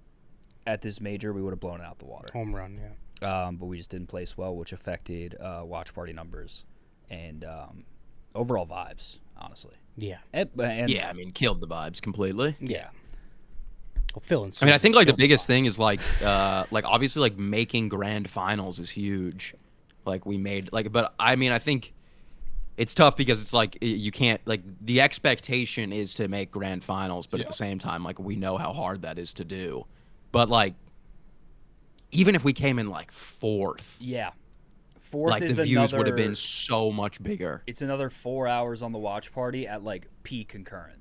at this major, we would have blown it out the water. Home run, yeah. But we just didn't place well, which affected watch party numbers and overall vibes, honestly. Yeah. And Yeah, I mean, killed the vibes completely. yeah. Well, Phil and I mean, I Susan think like the killed biggest thing is like obviously like making grand finals is huge. Like we made but I mean, I think it's tough because it's like you can't like the expectation is to make grand finals, but at the same time, like we know how hard that is to do. But like, even if we came in like fourth, Yeah. Fourth like is the views would have another- been so much bigger. It's another 4 hours on the watch party at like peak concurrent.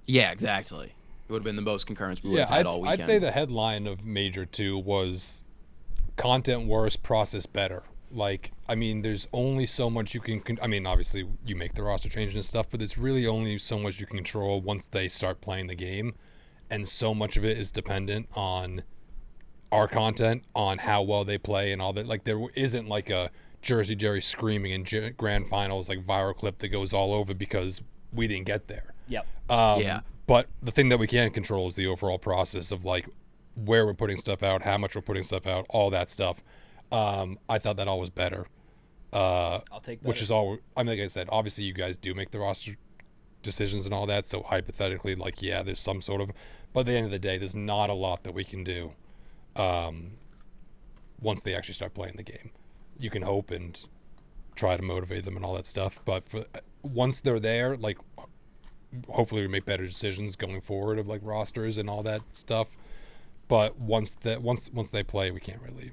Yeah, exactly. It would have been the most concurrence we would have Yeah, had all weekend. I'd say the headline of Major 2 was content worse, process better. Like, I mean, there's only so much you can I mean, obviously you make the roster changes and stuff, but there's really only so much you can control once they start playing the game, and so much of it is dependent on our content, on how well they play and all that. Like, there isn't like a Jersey Jerry screaming in grand finals like viral clip that goes all over because we didn't get there. Yep. Yeah. But the thing that we can control is the overall process of like where we're putting stuff out, how much we're putting stuff out, all that stuff. I thought that all was better. I'll take better. Which is all. I mean, like I said, obviously you guys do make the roster decisions and all that. So hypothetically, like, yeah, there's some sort of. But at the end of the day, there's not a lot that we can do. Once they actually start playing the game, you can hope and try to motivate them and all that stuff. But once they're there, like. Hopefully we make better decisions going forward of like rosters and all that stuff. But once they play, we can't really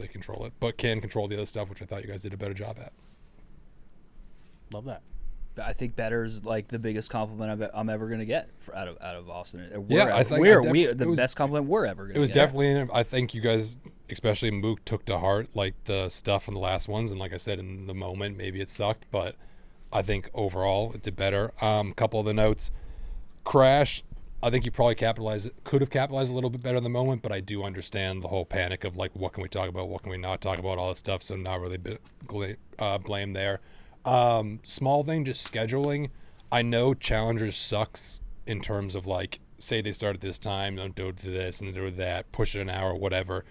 control it, but can control the other stuff, which I thought you guys did a better job at. Love that. I think better's like the biggest compliment I'm ever gonna get out of Austin. I think the best compliment we're ever gonna get. It was definitely. I think you guys, especially Mook, took to heart like the stuff in the last ones, and like I said, in the moment, maybe it sucked, but I think overall it did better. Couple of the notes. Crash, I think you probably could have capitalized a little bit better in the moment, but I do understand the whole panic of like, what can we talk about? What can we not talk about? All that stuff. So not really blame there. Small thing, just scheduling. I know Challengers sucks in terms of like, say they start at this time, don't do this and do that, push it an hour, whatever.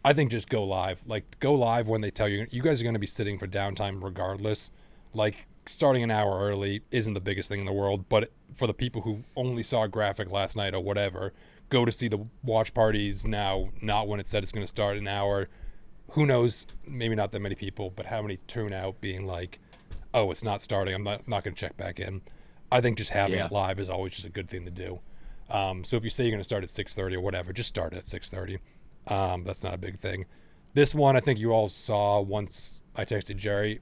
I think just go live. Like, go live when they tell you guys are going to be sitting for downtime regardless. Like, starting an hour early isn't the biggest thing in the world, but for the people who only saw a graphic last night or whatever, go to see the watch parties now, not when it said it's going to start an hour. Who knows, maybe not that many people, but how many tune out being like, oh, it's not starting, I'm not going to check back in. I think just having it live is always just a good thing to do. So if you say you're going to start at 6:30 or whatever, just start at 6:30. That's not a big thing. This one, I think you all saw once I texted Jerry.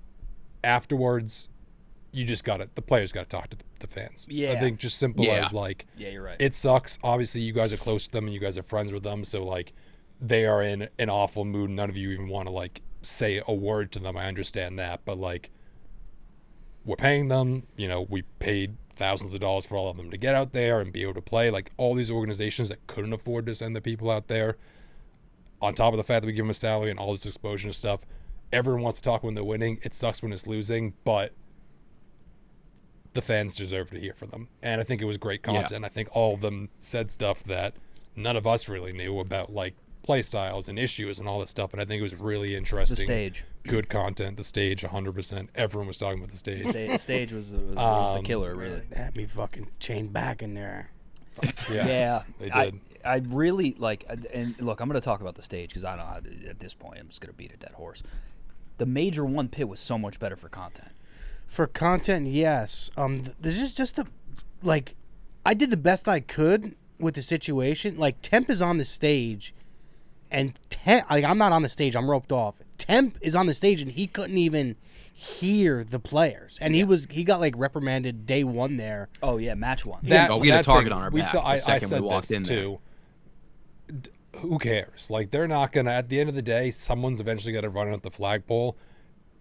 Afterwards, you just the players got to talk to the fans. Yeah. I think just simple as like, yeah, you're right. It sucks. Obviously, you guys are close to them and you guys are friends with them. So like, they are in an awful mood. None of you even want to like say a word to them. I understand that, but like, we're paying them. We paid thousands of dollars for all of them to get out there and be able to play. Like, all these organizations that couldn't afford to send the people out there, on top of the fact that we give them a salary and all this exposure and stuff, everyone wants to talk when they're winning. It sucks when it's losing, but the fans deserve to hear from them. And I think it was great content. I think all of them said stuff that none of us really knew about, like play styles and issues and all this stuff. And I think it was really interesting. The stage. Good content. The stage, 100%. Everyone was talking about the stage. The stage was the killer, really. Had me fucking chained back in there. Yeah, they did. I really like, and look, I'm going to talk about the stage because I don't know how to, at this point, I'm just going to beat a dead horse. The Major 1 pit was so much better for content. For content, yes. This is just like, I did the best I could with the situation. Like, Temp is on the stage, and I'm not on the stage. I'm roped off. Temp is on the stage, and he couldn't even hear the players, and he got like reprimanded day one there. Oh yeah, match one. we had a target on our back the I second said we walked this in there. too. Who cares? Like, they're not gonna. At the end of the day, someone's eventually gonna run out the flagpole.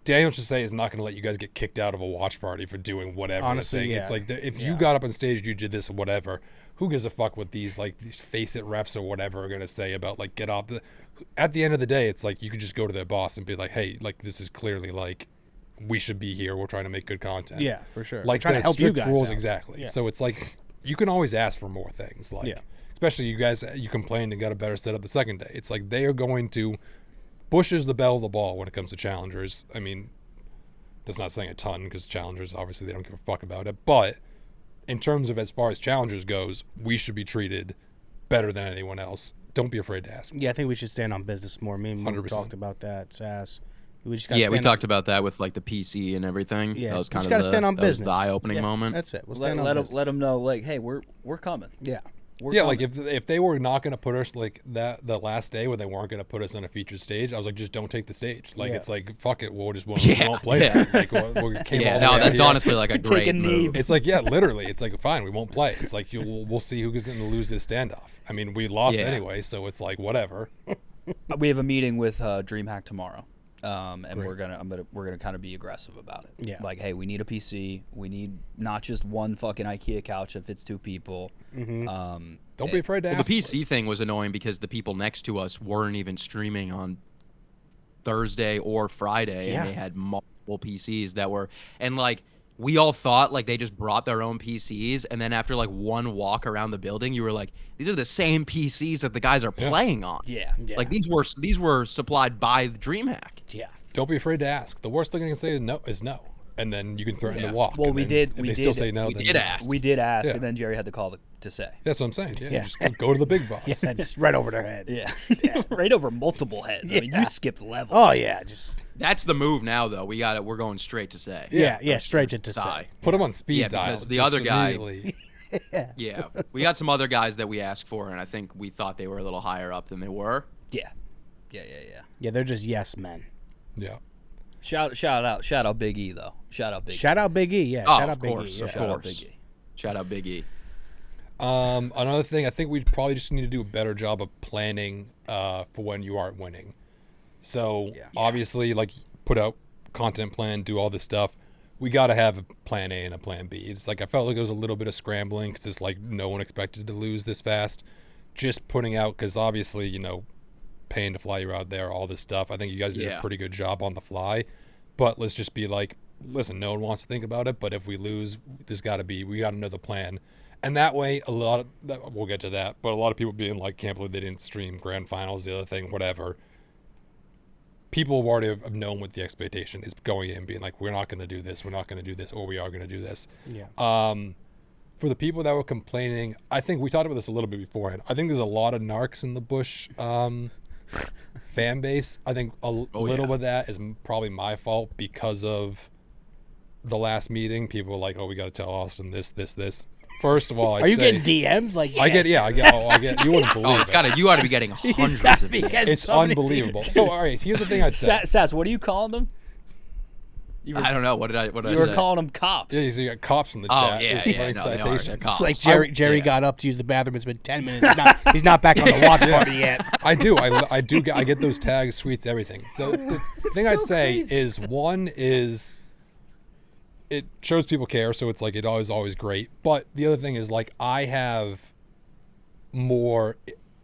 Daniel should say is not gonna let you guys get kicked out of a watch party for doing whatever. Honestly, thing. yeah. It's like if you got up on stage, you did this or whatever. Who gives a fuck what these face it refs or whatever are gonna say about like get off the. At the end of the day, it's like you could just go to their boss and be like, hey, like this is clearly like we should be here. We're trying to make good content. Yeah, for sure. Like trying to help you strict guys rules out. exactly. Yeah. So it's like you can always ask for more things. Like especially you guys, you complained and got a better setup the second day. It's like they are going to. Bush is the belle of the ball when it comes to challengers. I mean, that's not saying a ton because challengers obviously they don't give a fuck about it. But in terms of as far as challengers goes, we should be treated better than anyone else. Don't be afraid to ask. Yeah, I think we should stand on business more. Me and Mook 100%. talked about that, Sass. We talked about that with like the PC and everything. Yeah, that was kind just of gotta stand on that was business. the eye-opening moment. That's it. We'll stand on business. Let them know, like, hey, we're coming. Yeah. We're Yeah, coming. like if they were not going to put us like that the last day where they weren't going to put us on a featured stage, I was like, just don't take the stage. Like it's like fuck it, we'll just won't play. Yeah. It. Like we came all the no, way out that's here. honestly like a great a knee. move. It's like literally, it's like fine, we won't play. It's like we'll see who's going to lose this standoff. I mean, we lost anyway, so it's like whatever. We have a meeting with DreamHack tomorrow, and we're gonna kind of be aggressive about it. Yeah. Like, hey, we need a PC. We need not just one fucking IKEA couch that fits 2 people. Don't be afraid to ask. The PC thing was annoying because the people next to us weren't even streaming on Thursday or Friday, and they had multiple PCs that were, and like we all thought like they just brought their own PCs, and then after like one walk around the building, you were like, these are the same PCs that the guys are playing on. Yeah. Like these were supplied by DreamHack. Yeah. Don't be afraid to ask. The worst thing I can say is no, and then you can threaten to walk. Well, and we then did- If we they still did- say no, we then did ask. We did ask, Yeah. and then Jerry had to call to say. That's what I'm saying. Yeah, Yeah. just go to the big boss. Yeah, it's right over their head. Yeah. Right over multiple heads. I mean, you skipped levels. Oh yeah, just That's the move now, though. We're going straight to say. yeah, straight to Sai. say. Put them on speed Yeah, dial. because the just other guy- immediately. Yeah, we got some other guys that we asked for, and I think we thought they were a little higher up than they were. Yeah. Yeah, they're just yes men. Yeah. Shout out Big E though. Shout out Big E. Shout out Big E. Yeah, Oh, shout out of Big course, E. of Yeah. Shout out course. Big E. Shout out Big E. Another thing, I think we probably just need to do a better job of planning for when you aren't winning. So obviously, like, put out content plan, do all this stuff. We got to have a plan A and a plan B. It's like I felt like it was a little bit of scrambling because it's like no one expected to lose this fast. Just putting out because obviously, paying to fly you out there, all this stuff. I think you guys did a pretty good job on the fly. But let's just be like, listen, no one wants to think about it. But if we lose, we got to know the plan. And that way, we'll get to that. But a lot of people being like, can't believe they didn't stream grand finals, the other thing, whatever. People already have known what the expectation is going in, being like, we're not going to do this, or we are going to do this. Yeah. For the people that were complaining, I think we talked about this a little bit beforehand. I think there's a lot of narcs in the Bush fan base. I think a little bit of that is probably my fault because of the last meeting. People were like, oh, we got to tell Austin this. First of all, Are you getting DMs? Like I get. You wouldn't believe You got to be getting hundreds of them. It's unbelievable. So, all right, here's the thing I'd say. Sass, what are you calling them? I don't know. What did I You were say? calling them cops. Yeah, you got cops in the Oh, chat. yeah, Just yeah, writing no, they are. citations. They're cops. It's like Jerry got up to use the bathroom. It's been 10 minutes. He's not back on the watch party yet. I do. I get those tags, tweets, everything. The thing I'd say is one is it shows people care, so it's like it always great. But the other thing is like I have more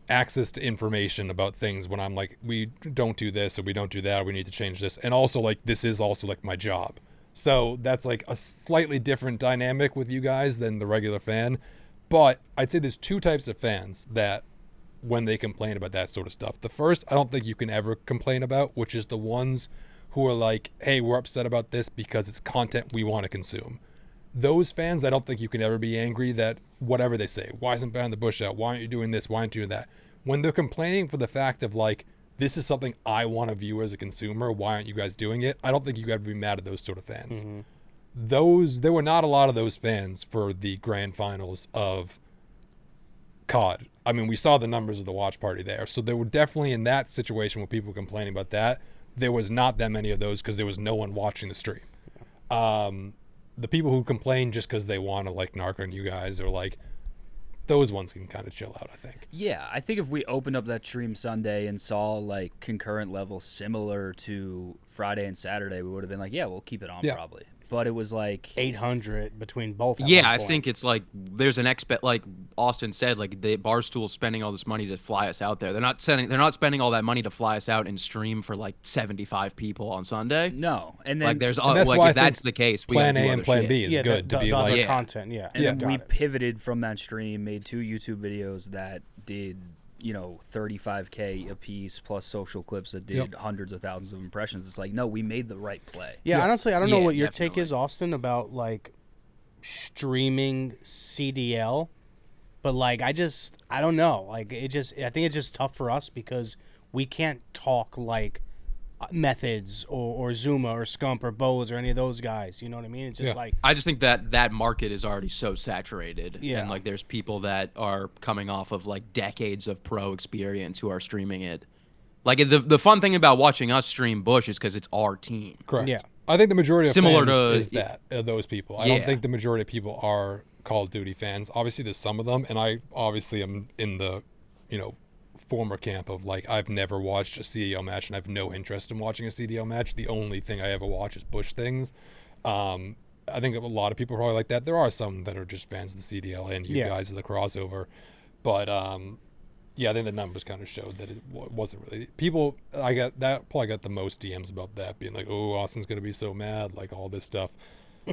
access to information about things when I'm like, we don't do this or we don't do that, or we need to change this. And also like this is also like my job. So that's like a slightly different dynamic with you guys than the regular fan. But I'd say there's two types of fans that when they complain about that sort of stuff. The first, I don't think you can ever complain about, which is the ones who are like, hey, we're upset about this because it's content we want to consume. Those fans, I don't think you can ever be angry that whatever they say, why isn't Ban the Bush out? Why aren't you doing this? Why aren't you doing that? When they're complaining for the fact of like, this is something I want to view as a consumer, why aren't you guys doing it? I don't think you got to be mad at those sort of fans. there were not a lot of those fans for the grand finals of COD. I mean, we saw the numbers of the watch party there. So there were definitely, in that situation with people complaining about that, there was not that many of those because there was no one watching the stream. The people who complain just because they want to like narc on you guys, or like, those ones can kind of chill out, I think. Yeah, I think if we opened up that stream Sunday and saw like concurrent levels similar to Friday and Saturday, we would have been like, yeah, we'll keep it on probably. But it was like 800 between both. at Yeah, one I point. think it's like there's an like Austin said, like the Barstool's spending all this money to fly us out there. They're not spending all that money to fly us out and stream for like 75 people on Sunday. no, and then Like there's And that's why I like if think that's the case, we Plan gotta A do and other Plan shit. B is good to be the like, other Yeah. content. Yeah, And then got we it. pivoted from that stream, made 2 YouTube videos that did, 35K a piece plus social clips that did hundreds of thousands of impressions. It's like, no, we made the right play. Yeah, honestly, I don't know Yeah, what your take definitely. is, Austin, about like streaming CDL, but like I don't know. Like I think it's just tough for us because we can't talk like Methods or Zuma or Scump or Bose or any of those guys. You know what I mean? It's just Yeah. like I just think that market is already so saturated. Yeah. And like there's people that are coming off of like decades of pro experience who are streaming it. Like the fun thing about watching us stream Bush is because it's our team. correct. Yeah. I think the majority of Similar fans to- is those people. I don't Yeah. think the majority of people are Call of Duty fans. Obviously, there's some of them, and I obviously am in the, former camp of like I've never watched a CDL match and I have no interest in watching a CDL match. The only thing I ever watch is Bush things. I think a lot of people are probably like that. There are some that are just fans of the CDL and you Yeah. guys of the crossover, but yeah, I think the numbers kind of showed that it wasn't really people. Probably got the most DMs about that being like, oh, Austin's gonna be so mad, like all this stuff.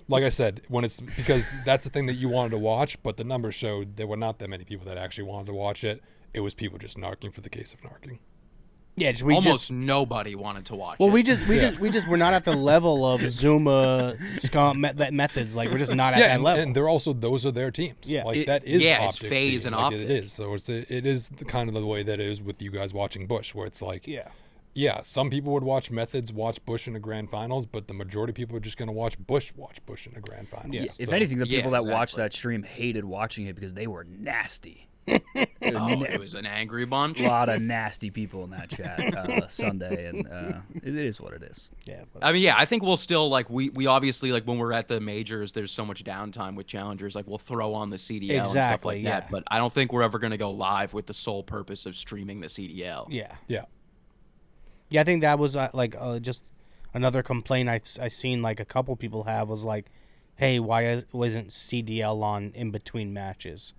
Like I said, when it's because that's the thing that you wanted to watch, but the numbers showed there were not that many people that actually wanted to watch it. It was people just narking for the case of narking. yeah, Almost nobody wanted to watch well, it. we just we're not at the level of Zuma, Scump, Methods. Like we're just not at Yeah, that level. and they're also those are their teams. Yeah. Like that is yeah, it's Optic's FaZe team. and Like, Optic. it is. So it is the kind of the way that it is with you guys watching Bush, where it's like yeah, some people would watch Methods watch Bush in the grand finals, but the majority of people are just going to watch Bush in the grand finals. Yeah. If So- anything, the people that watched exactly. that stream hated watching it because they were nasty. Oh, it was an angry bunch. A lot of nasty people in that chat Sunday, and it is what it is. yeah. But, I mean, yeah, I think we'll still like we obviously like when we're at the majors, there's so much downtime with challengers. Like we'll throw on the CDL and stuff Exactly, like yeah. that. But I don't think we're ever gonna go live with the sole purpose of streaming the CDL. yeah. yeah. Yeah, I think that was just another complaint I seen like a couple people have was like, hey, why wasn't CDL on in between matches,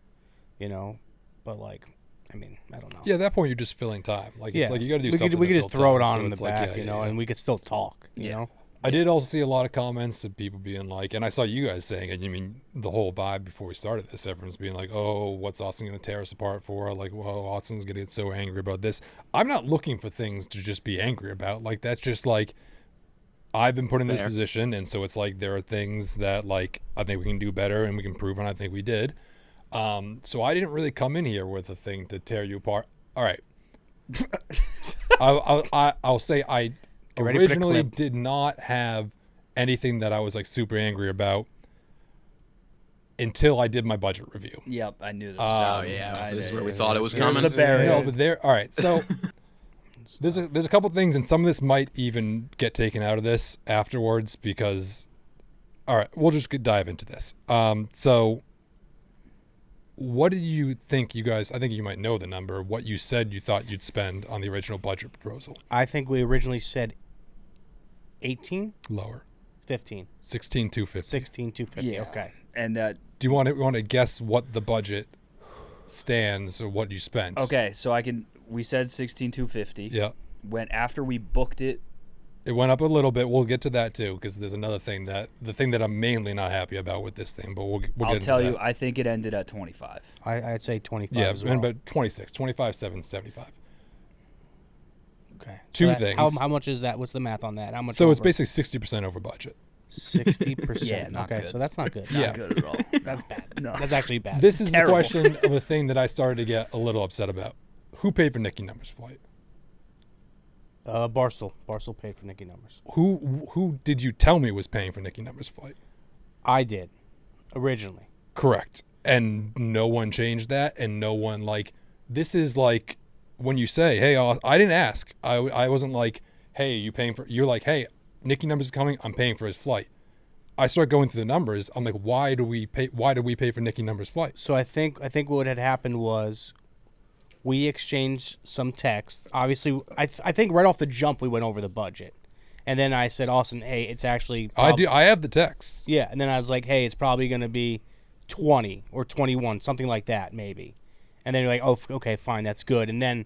But like, I mean, I don't know. Yeah, at that point you're just filling time. Like Yeah. it's like you got to do we something. could to just fill throw it time. on So in the it's like, back, yeah. and we could still talk, you Yeah. know. I did also see a lot of comments of people being like, and I saw you guys saying it. You mean the whole vibe before we started this? Everyone's being like, "Oh, what's Austin going to tear us apart for?" Like, "Whoa, Austin's going to get so angry about this." I'm not looking for things to just be angry about. Like that's just like I've been put in this Fair. position, and so it's like there are things that like I think we can do better, and we can prove, and I think we did. So I didn't really come in here with a thing to tear you apart. All right, I'll say I Get ready for the originally clip. did not have anything that I was like super angry about until I did my budget review. Yep, I knew this. Oh yeah, this is where we thought it was Here's coming. the barrier. No, but there. All right, so there's a couple things, and some of this might even get taken out of this afterwards because. All right, we'll just dive into this. So, what do you think, you guys? I think you might know the number. What you said you thought you'd spend on the original budget proposal? I think we originally said 18, Lower, 15, 16,250. 16, 250. Yeah. Okay. And Do you want to guess what the budget stands or what you spent? okay, so we said 16,250. Yeah. When after we booked it, It went up a little bit. We'll get to that too, because there's another thing the thing that I'm mainly not happy about with this thing. But we'll get I'll into tell that. you, I think it ended at 25. I'd say 25 Yeah, as well. but 26, 25, 7, 75. Okay. Two that- things. How much is that? What's the math on that? How much? So it's over? basically 60% over budget. 60%. Yeah, not okay, good. so that's not good. Yeah. Not good at all. That's bad. No. That's actually bad. This is terrible. the question of a thing that I started to get a little upset about. Who paid for Nicky Numbers' flight? Barstool. Barstool paid for Nicky Numbers. Who did you tell me was paying for Nicky Numbers' flight? I did originally. Correct. And no one changed that, and no one, like, this is like when you say, hey, I didn't ask. I wasn't like, hey, you paying for, you're like, hey, Nicky Numbers is coming, I'm paying for his flight. I start going through the numbers. I'm like, why do we pay for Nicky Numbers' flight? So I think what had happened was we exchanged some text. Obviously, I think right off the jump we went over the budget. And then I said, Austin, hey, it's actually I have the text. Yeah, and then I was like, hey, it's probably going to be 20 or 21, something like that maybe. And then you're like, oh, okay, fine, that's good. And then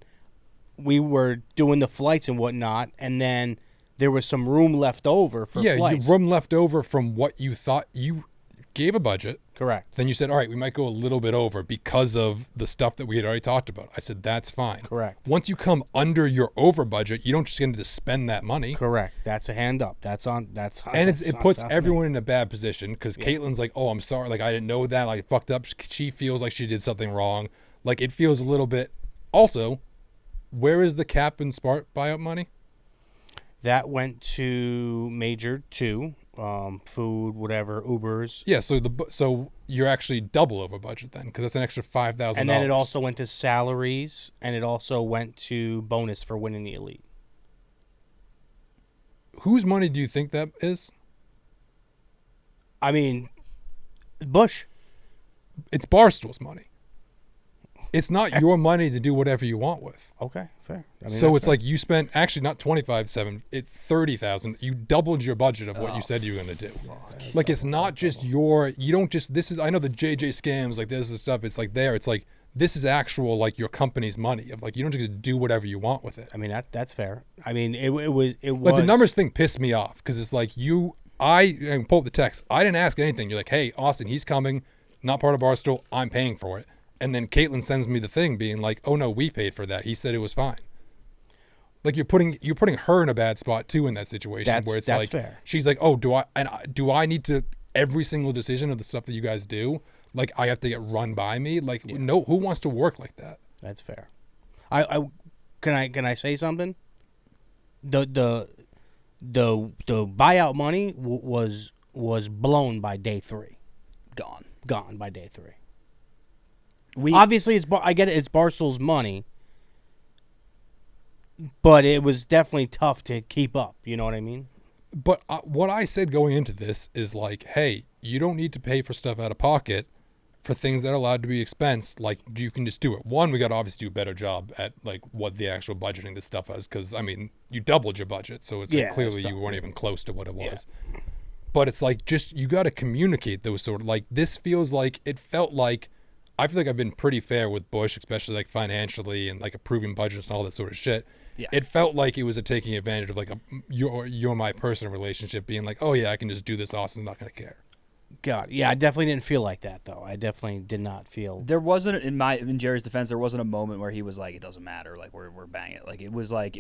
we were doing the flights and whatnot, and then there was some room left over for flights. Yeah, room left over from what you thought. You gave a budget. Correct. Then you said, all right, we might go a little bit over because of the stuff that we had already talked about. I said, that's fine. Correct. Once you come under your over budget, you don't just get to spend that money. Correct. That's a hand up. That's on. And it puts everyone in a bad position because Caitlin's like, oh, I'm sorry. Like, I didn't know that. Like, fucked up. She feels like she did something wrong. Like, it feels a little bit. Also, where is the cap and Spark buyout money? That went to Major 2, food, whatever, Ubers. Yeah, so you're actually double over budget then, because that's an extra $5,000. And then it also went to salaries, and it also went to bonus for winning the elite. Whose money do you think that is? I mean, Bush. It's Barstool's money. It's not your money to do whatever you want with. Okay, fair. I mean, So that's it's fair. like you spent actually not 25.7, it 30,000. You doubled your budget of what you said you were going to do. Like it's not just your. You don't just. This is. I know the JJ scams like this and stuff. It's like there. It's like this is actual like your company's money of like you don't just do whatever you want with it. I mean that's fair. I mean it was Like the numbers thing pissed me off because it's like I pull up the text. I didn't ask anything. You're like, hey Austin, he's coming, not part of Barstool. I'm paying for it. And then Caitlin sends me the thing being like, oh no, we paid for that. He said it was fine. Like you're putting her in a bad spot too in that situation where it's like fair. She's like, oh, do I need to every single decision of the stuff that you guys do, like I have to get run by me? Like no, who wants to work like that? That's fair. Can I say something? The buyout money was blown by day 3. Gone by day 3. Obviously, I get it. It's Barstool's money, but it was definitely tough to keep up. You know what I mean? But what I said going into this is like, hey, you don't need to pay for stuff out of pocket for things that are allowed to be expensed. Like you can just do it. One, we got to obviously do a better job at like what the actual budgeting this stuff is, because I mean, you doubled your budget, so it's like clearly you weren't even close to what it was. Yeah. But it's like just you got to communicate those sort of like this feels like it felt like. I feel like I've been pretty fair with Bush, especially like financially and like approving budgets and all that sort of shit. Yeah. It felt like it was a taking advantage of like a you're my person relationship, being like, oh yeah, I can just do this. Austin's not gonna care. God, yeah, I definitely didn't feel like that though. I definitely did not feel. There wasn't in Jerry's defense. There wasn't a moment where he was like, "It doesn't matter. Like we're banging it." Like it was like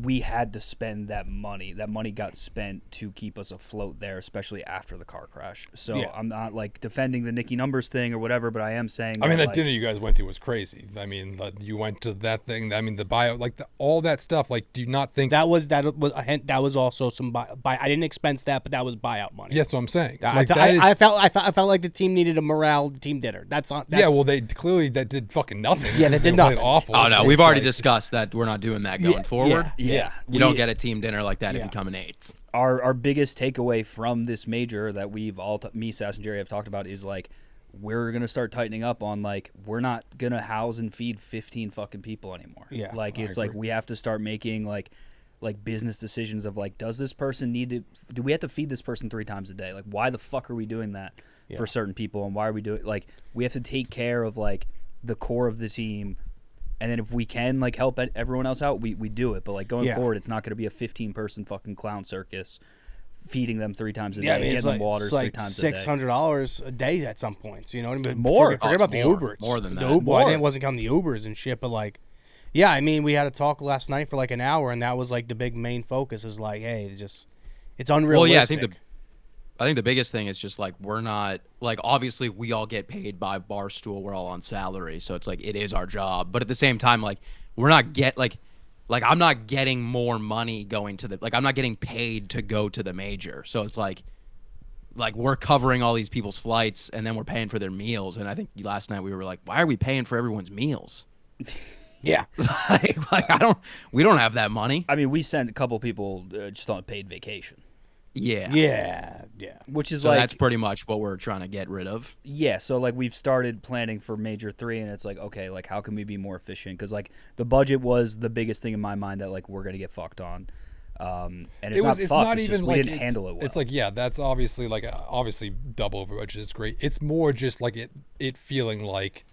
we had to spend that money. That money got spent to keep us afloat there, especially after the car crash. So yeah. I'm not like defending the Nicky Numbers thing or whatever, but I am saying. I mean, that dinner you guys went to was crazy. I mean, you went to that thing. I mean, the bio, like all that stuff. Like, do you not think that was also some buy? I didn't expense that, but that was buyout money. Yes, what I'm saying. Like, I felt like the team needed a morale team dinner. That's yeah. Well, they clearly that did fucking nothing. Yeah, that did nothing. Awful. Oh no, we've already discussed that we're not doing that going forward. Yeah. You don't get a team dinner like that if you come in 8th. Our biggest takeaway from this major that we've all me, Sass, and Jerry have talked about is like we're gonna start tightening up on like we're not gonna house and feed 15 fucking people anymore. Yeah, like it's like we have to start making like business decisions of like, does this person do we have to feed this person 3 times a day? Like, why the fuck are we doing that for certain people? And why are we doing like, we have to take care of like the core of the team. And then if we can like help everyone else out, we do it. But like going forward, it's not going to be a 15-person fucking clown circus feeding them 3 times a day, getting them waters 3 times a day. $600 a day at some points, you know what I mean? More. Forget about the Ubers. More than that. I wasn't counting the Ubers and shit, but like, yeah, I mean, we had a talk last night for like an hour, and that was like the big main focus is like, hey, it's unrealistic. Well, yeah, I think the biggest thing is just like we're not like obviously we all get paid by Barstool. We're all on salary, so it's like it is our job. But at the same time, like we're not like I'm not getting more money going to I'm not getting paid to go to the major. So it's like like we're covering all these people's flights and then we're paying for their meals. And I think last night we were like, why are we paying for everyone's meals? Yeah. We don't have that money. I mean, we sent a couple people just on paid vacation. Yeah. Yeah. Which is So like that's pretty much what we're trying to get rid of. Yeah, so like we've started planning for Major 3, and it's like, okay, like how can we be more efficient? Because like the budget was the biggest thing in my mind that like we're gonna get fucked on, and it's not fucked. It's just we didn't handle it well. It's like, yeah, that's obviously like obviously double over budget is great. It's more just like it feeling like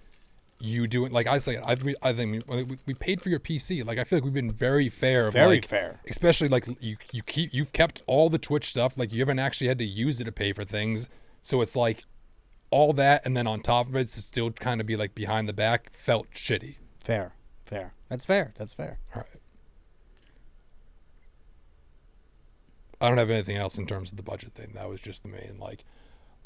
you doing, like I say, I think we paid for your PC. Like I feel like we've been very fair. Very fair. Especially like you've kept all the Twitch stuff. Like you haven't actually had to use it to pay for things. So it's like all that, and then on top of it, to still kind of be like behind the back felt shitty. Fair. That's fair. All right. I don't have anything else in terms of the budget thing. That was just the main, like,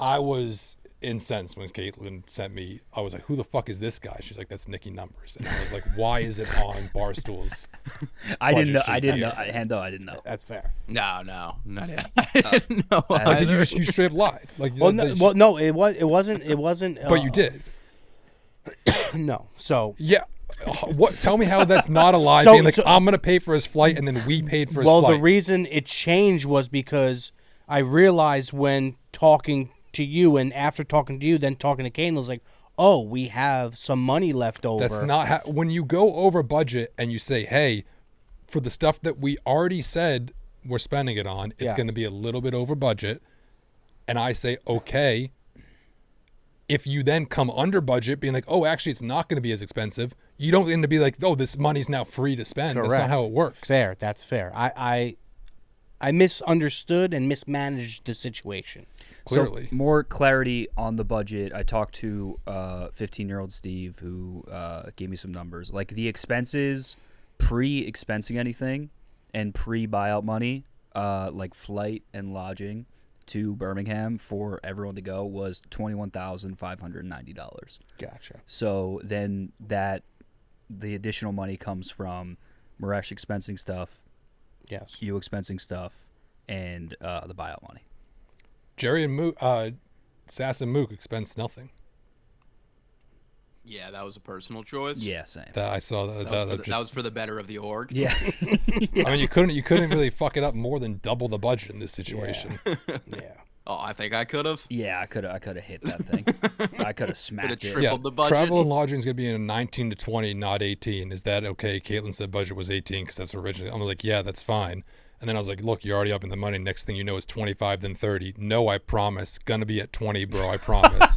I was incensed when Caitlin sent me. I was like, who the fuck is this guy? She's like, that's Nicky Numbers. And I was like, why is it on Barstool's? I didn't know. sheet? I didn't know. I didn't know. That's fair. No, not yet. I didn't know. Like, then you straight up lied. Like, No, it wasn't. but you did. No. So Yeah. What? Tell me how that's not a lie. So- being like, so- I'm gonna pay for his flight, and then we paid for his well, flight. the reason it changed was because I realized when talking to you, and after talking to you, then talking to Kane, I was like, oh, we have some money left over. That's not when you go over budget and you say, hey, for the stuff that we already said we're spending it on, it's Yeah. going to be a little bit over budget. And I say, okay. If you then come under budget, being like, oh, actually, it's not going to be as expensive, you don't end to be like, oh, this money's now free to spend. Correct. That's not how it works. Fair. That's fair. I misunderstood and mismanaged the situation. Clearly. So, more clarity on the budget. I talked to 15-year-old Steve, who gave me some numbers. Like the expenses, pre-expensing anything, and pre-buyout money, like flight and lodging to Birmingham for everyone to go was $21,590. Gotcha. So then the additional money comes from Maresh expensing stuff, Yes. you expensing stuff, and the buyout money. Jerry and Mook, Sass and Mook expense nothing. Yeah, that was a personal choice. Yeah, same. That I saw That was for the better of the org. Yeah. I mean, you couldn't really fuck it up more than double the budget in this situation. Yeah. Oh, I think I could have. Yeah, I could have hit that thing. I could have smacked it. tripled the budget. Travel and lodging is going to be in 19 to 20, not 18. Is that okay? Caitlin said budget was 18 because that's originally. I'm like, yeah, that's fine. And then I was like, look, you're already up in the money. Next thing you know is 25, then 30. No, I promise. Gonna be at 20, bro. I promise.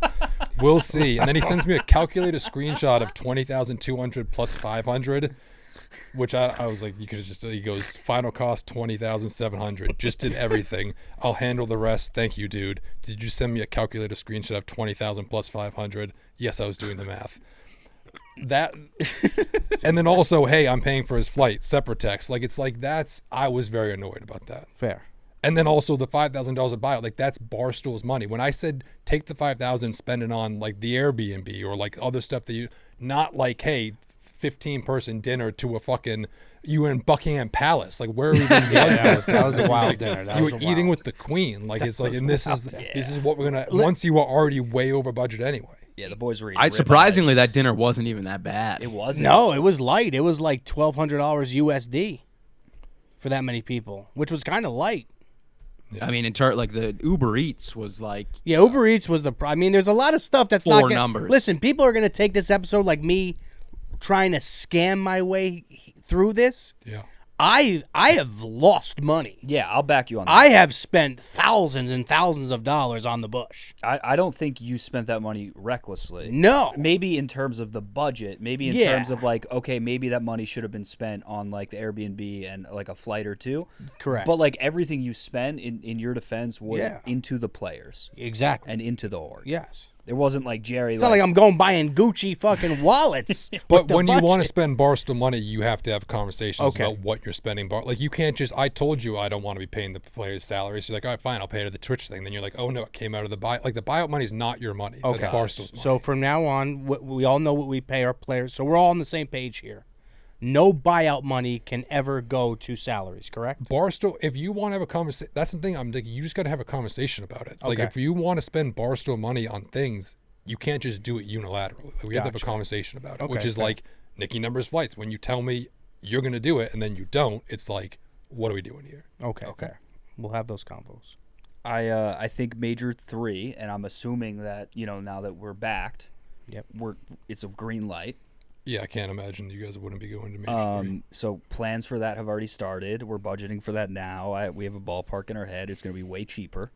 We'll see. And then he sends me a calculated screenshot of 20,200 plus 500, which I was like, you could have just. He goes, final cost 20,700. Just did everything. I'll handle the rest. Thank you, dude. Did you send me a calculated screenshot of 20,000 plus 500? Yes, I was doing the math. That, and then also, hey, I'm paying for his flight. Separate text. Like it's like I was very annoyed about that. Fair. And then also the $5,000 of buyout, like that's Barstool's money. When I said take the $5,000, spend it on like the Airbnb or like other stuff that not like, hey, 15-person dinner to a fucking, you were in Buckingham Palace. Like where even was that? That was a wild dinner. That You was were a eating wild- with the Queen. Like it's like, and this is what we're gonna. Once you were already way over budget anyway. Yeah, the boys were eating Surprisingly, ribeyes. that dinner wasn't even that bad. It wasn't. No, it was light. It was like $1,200 USD for that many people, which was kind of light. I mean, like the Uber Eats was like. Yeah, Uber Eats was I mean, there's a lot of stuff that's not Four gonna, numbers. Listen, people are going to take this episode like me trying to scam my way through this. Yeah. I have lost money. Yeah, I'll back you on that. I have spent thousands and thousands of dollars on the bush. I don't think you spent that money recklessly. No. Maybe in terms of the budget, maybe in Yeah. terms of like, okay, maybe that money should have been spent on like the Airbnb and like a flight or two. Correct. But like everything you spend in your defense was Yeah. into the players Exactly. and into the org. Yes. It wasn't like Jerry. It's not like I'm going buying Gucci fucking wallets. But with the when you want to budget. spend Barstool money, you have to have conversations Okay. about what you're spending. Like you can't just. I told you I don't want to be paying the players' salaries. You're like, all right, fine, I'll pay to the Twitch thing. Then you're like, oh no, it came out of the buyout. Like the buyout money is not your money. Okay. That's Barstool's money. So from now on, we all know what we pay our players. So we're all on the same page here. no buyout money can ever go to salaries, correct? Barstool, if you want to have a conversation, that's the thing. I'm like, you just got to have a conversation about it. It's like Okay. if you want to spend Barstool money on things, you can't just do it unilaterally. Like, we have to have a Gotcha. conversation about it, which Okay, is okay. like Nikki numbers flights. When you tell me you're going to do it and then you don't, it's like, what are we doing here? Okay, fair. We'll have those convos. I think major 3, and I'm assuming that now that we're backed, Yep. it's a green light. Yeah, I can't imagine you guys wouldn't be going to major 3. So plans for that have already started. We're budgeting for that now. We have a ballpark in our head. It's going to be way cheaper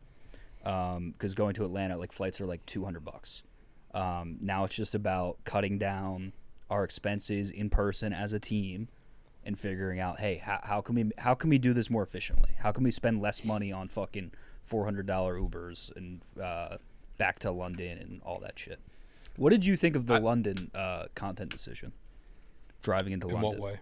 because going to Atlanta, like flights are like $200. Now it's just about cutting down our expenses in person as a team and figuring out, hey, how can we do this more efficiently? How can we spend less money on fucking $400 Ubers and back to London and all that shit? What did you think of the London content decision? Driving into In London. what way?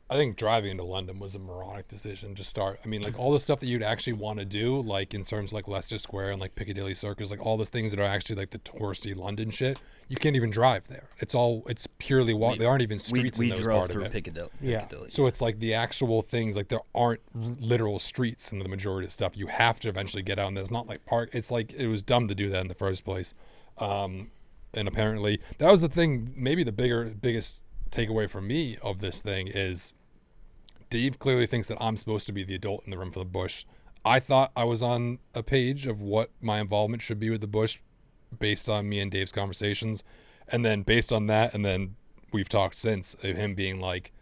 I think driving into London was a moronic decision to start. I mean, like all the stuff that you'd actually want to do, like in terms of like Leicester Square and like Piccadilly Circus, like all the things that are actually like the touristy London shit, you can't even drive there. It's purely walk. There aren't even streets we in those drove part through of it. Piccadilly. Yeah. Piccadilly. So it's like the actual things, like there aren't literal streets in the majority of stuff. You have to eventually get out, and there's not like park. It's like it was dumb to do that in the first place. And apparently that was the thing. Maybe the biggest takeaway for me of this thing is Dave clearly thinks that I'm supposed to be the adult in the room for the bush. I thought I was on a page of what my involvement should be with the bush based on me and Dave's conversations. And then based on that, and then we've talked since of him being like,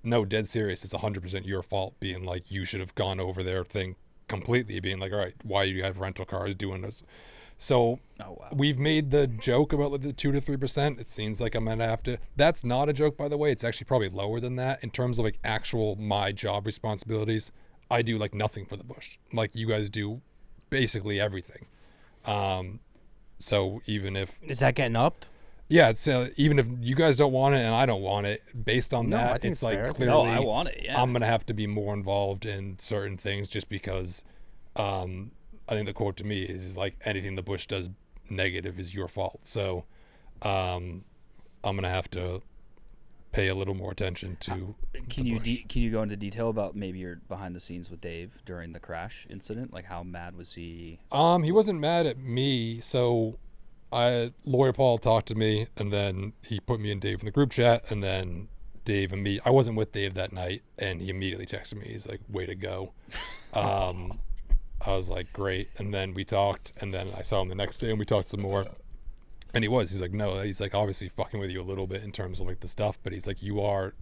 no, dead serious, it's 100% your fault, being like, you should have gone over their thing completely, being like, all right, why do you have rental cars doing this? So we've made the joke about like the 2 to 3%. It seems like I'm going to have to. That's not a joke, by the way. It's actually probably lower than that in terms of like actual my job responsibilities. I do like nothing for the bush. Like you guys do basically everything. So even if. Is that getting upped? Yeah, it's even if you guys don't want it and I don't want it, based on No, I that, think it's it's like fair. clearly No, I want it. Yeah. I'm going to have to be more involved in certain things just because I think the quote to me is like anything the bush does negative is your fault. So I'm going to have to pay a little more attention to Can the you bush. can you go into detail about maybe your behind the scenes with Dave during the crash incident? Like how mad was he? He wasn't mad at me. So lawyer Paul talked to me and then he put me and Dave in the group chat and then Dave and me. I wasn't with Dave that night and he immediately texted me. He's like, way to go. I was like, great. And then we talked and then I saw him the next day and we talked some more. And he's like, no, he's like obviously fucking with you a little bit in terms of like the stuff, but he's like, you are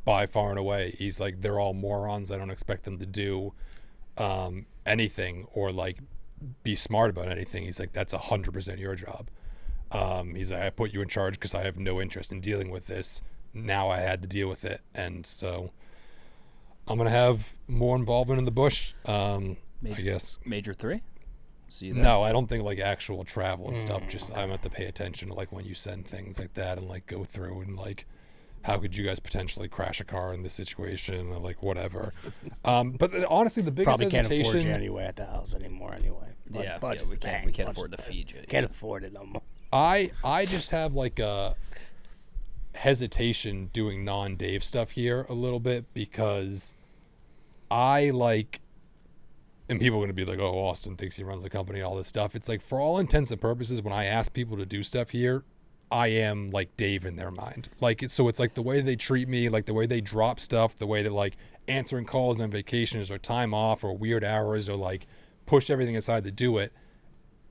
by far and away. He's like, they're all morons. I don't expect them to do anything or like be smart about anything. He's like, that's 100% your job. He's like, I put you in charge because I have no interest in dealing with this. Now I had to deal with it. And so I'm going to have more involvement in the bush. I guess. Major 3? See you there. No, I don't think like actual travel and stuff. Just I'm have to pay attention to like when you send things like that and like go through and like how could you guys potentially crash a car in this situation or like whatever. But honestly, the biggest Probably can't afford hesitation. you anyway at the house anymore anyway. Yeah, Budget's we can't bang, afford to budget's feed you. bang. Can't afford it no more. I just have like a hesitation doing non-Dave stuff here a little bit because I like. And people are going to be like, oh, Austin thinks he runs the company, all this stuff. It's like, for all intents and purposes, when I ask people to do stuff here, I am like Dave in their mind. Like, so it's like the way they treat me, like the way they drop stuff, the way that like answering calls on vacations or time off or weird hours or like push everything aside to do it.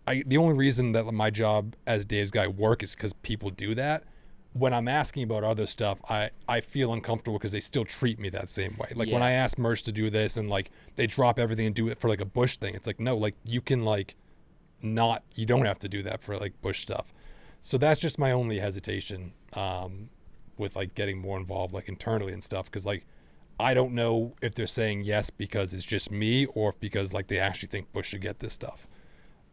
The only reason that my job as Dave's guy work is because people do that. When I'm asking about other stuff, I feel uncomfortable because they still treat me that same way. Like when I ask Merch to do this and like they drop everything and do it for like a Bush thing, it's like, no, like you can like not, you don't have to do that for like Bush stuff. So that's just my only hesitation with like getting more involved like internally and stuff. Cause like, I don't know if they're saying yes because it's just me or if because like they actually think Bush should get this stuff.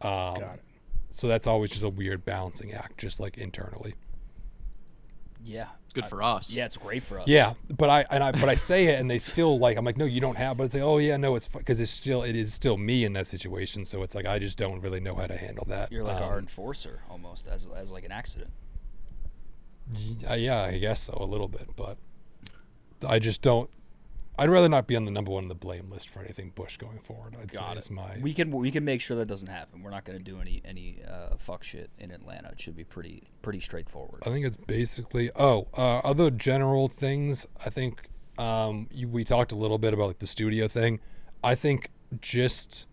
Got it. So that's always just a weird balancing act, just like internally. Yeah. It's good for us. Yeah, it's great for us. Yeah, but I say it and they still like, I'm like, no, you don't have, but it's like, oh yeah, no, it's because it is still me in that situation. So it's like, I just don't really know how to handle that. You're like our enforcer almost as like an accident. Yeah, I guess so a little bit, but I just don't. I'd rather not be on the number one on the blame list for anything Bush going forward. I'd say Got is it. my. We can make sure that doesn't happen. We're not going to do any fuck shit in Atlanta. It should be pretty straightforward. I think it's basically other general things. I think we talked a little bit about like the studio thing. I think it's just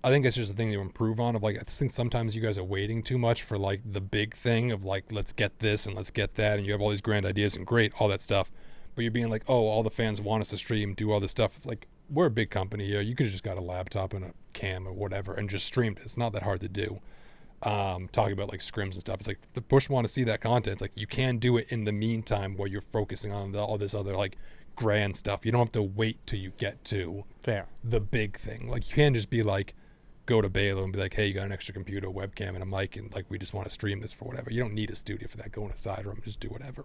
a thing to improve on. Of like, I think sometimes you guys are waiting too much for like the big thing of like, let's get this and let's get that, and you have all these grand ideas and great, all that stuff. But you're being like, oh, all the fans want us to stream, do all this stuff. It's like, we're a big company here. You could have just got a laptop and a cam or whatever and just streamed it. It's not that hard to do. Talking about like scrims and stuff. It's like the Bush want to see that content. It's like you can do it in the meantime while you're focusing on all this other like grand stuff. You don't have to wait till you get to the big thing. Like you can't just be like, go to Baylor and be like, hey, you got an extra computer, webcam, and a mic, and like we just want to stream this for whatever. You don't need a studio for that. Go in a side room, just do whatever.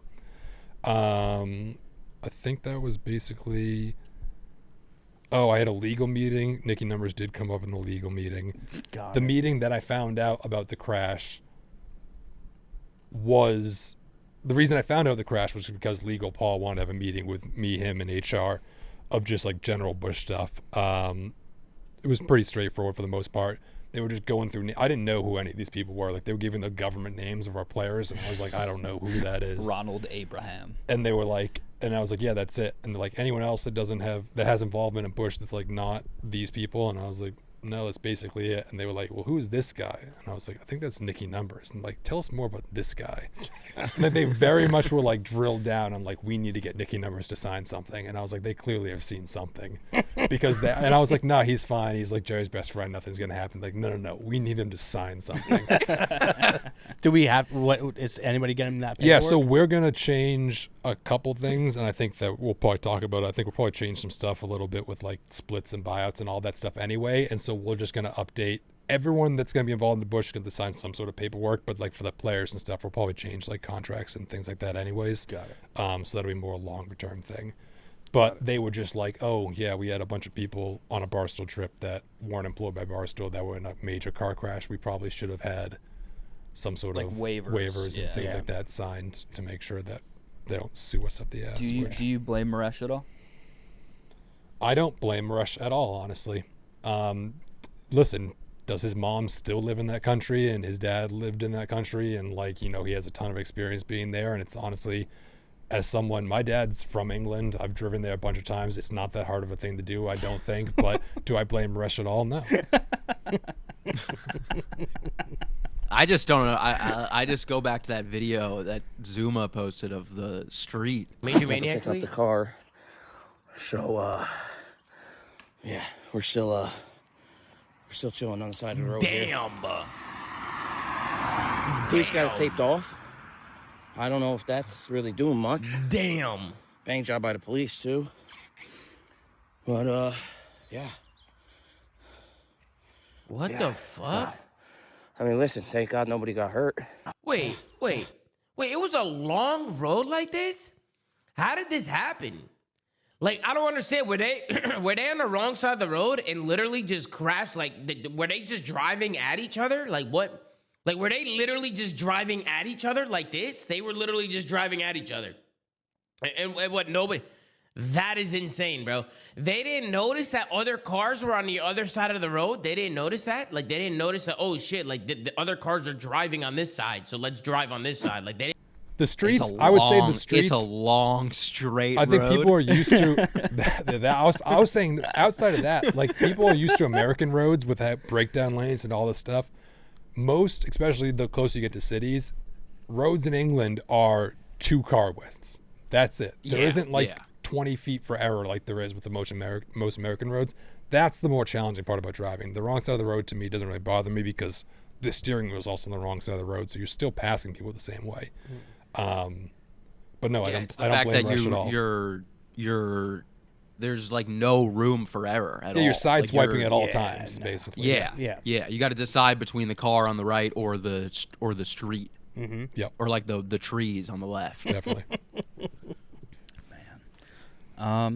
I think that was basically. Oh, I had a legal meeting. Nikki numbers did come up in the legal meeting. The meeting that I found out about the crash was the reason I found out the crash was because legal Paul wanted to have a meeting with me, him, and HR of just like general Bush stuff. It was pretty straightforward for the most part. They were just going through. I didn't know who any of these people were. Like they were giving the government names of our players, and I was like, I don't know who that is. Ronald Abraham. And they were like, and I was like, yeah, that's it. And they're like, anyone else that has involvement in Bush that's like not these people? And I was like, no, that's basically it. And they were like, well, who is this guy? And I was like, I think that's Nikki Numbers. And like, tell us more about this guy. And then they very much were like drilled down on like, we need to get Nikki Numbers to sign something. And I was like, they clearly have seen something because and I was like, no, he's fine. He's like Jerry's best friend. Nothing's going to happen. Like, no. We need him to sign something. Do we have, is anybody getting that paperwork? Yeah. So we're going to change a couple things. And I think that we'll probably talk about it. I think we'll probably change some stuff a little bit with like splits and buyouts and all that stuff anyway. And so we're just going to update everyone that's going to be involved in the Bush going to sign some sort of paperwork, but like for the players and stuff, we'll probably change like contracts and things like that anyways. Got it. So that'll be more a longer term thing. But they were just like, oh yeah, we had a bunch of people on a Barstool trip that weren't employed by Barstool that were in a major car crash. We probably should have had some sort like of waivers and things like that signed to make sure that they don't sue us up the ass. Do you blame Maresh at all? I don't blame Maresh at all, honestly. Listen, does his mom still live in that country and his dad lived in that country and like, you know, he has a ton of experience being there, and it's honestly, as someone, my dad's from England, I've driven there a bunch of times. It's not that hard of a thing to do, I don't think, but do I blame Maresh at all? No. I just don't know. I just go back to that video that Zuma posted of the street. Major Maniac Pick up the car. So, yeah, we're still chilling on the side of the road. Damn. Police got it taped off. I don't know if that's really doing much. Damn. Bang job by the police too. But yeah. What the fuck? I mean, listen, thank God nobody got hurt. Wait. It was a long road like this? How did this happen? Like, I don't understand. Were they on the wrong side of the road and literally just crashed? Like, were they just driving at each other? Like, what? Like, were they literally just driving at each other like this? They were literally just driving at each other. And what, nobody... That is insane, bro. They didn't notice that other cars were on the other side of the road? They didn't notice that? Like, they didn't notice that, oh, shit, like, the other cars are driving on this side, so let's drive on this side. Like, they didn't... The streets, I would say the streets... It's a long, straight I think road. people are used to... that. I was saying, outside of that, like, people are used to American roads with that breakdown lanes and all this stuff. Most, especially the closer you get to cities, roads in England are 2 car widths. That's it. There isn't, like... 20 feet for error like there is with the most American roads. That's the more challenging part about driving. The wrong side of the road to me doesn't really bother me because the steering wheel is also on the wrong side of the road, so you're still passing people the same way. But no, I don't blame Rush at all. There's like no room for error at all. You're sideswiping at all times, basically. Yeah. You got to decide between the car on the right or the street. Mm-hmm. Yep. Or like the trees on the left. Definitely. All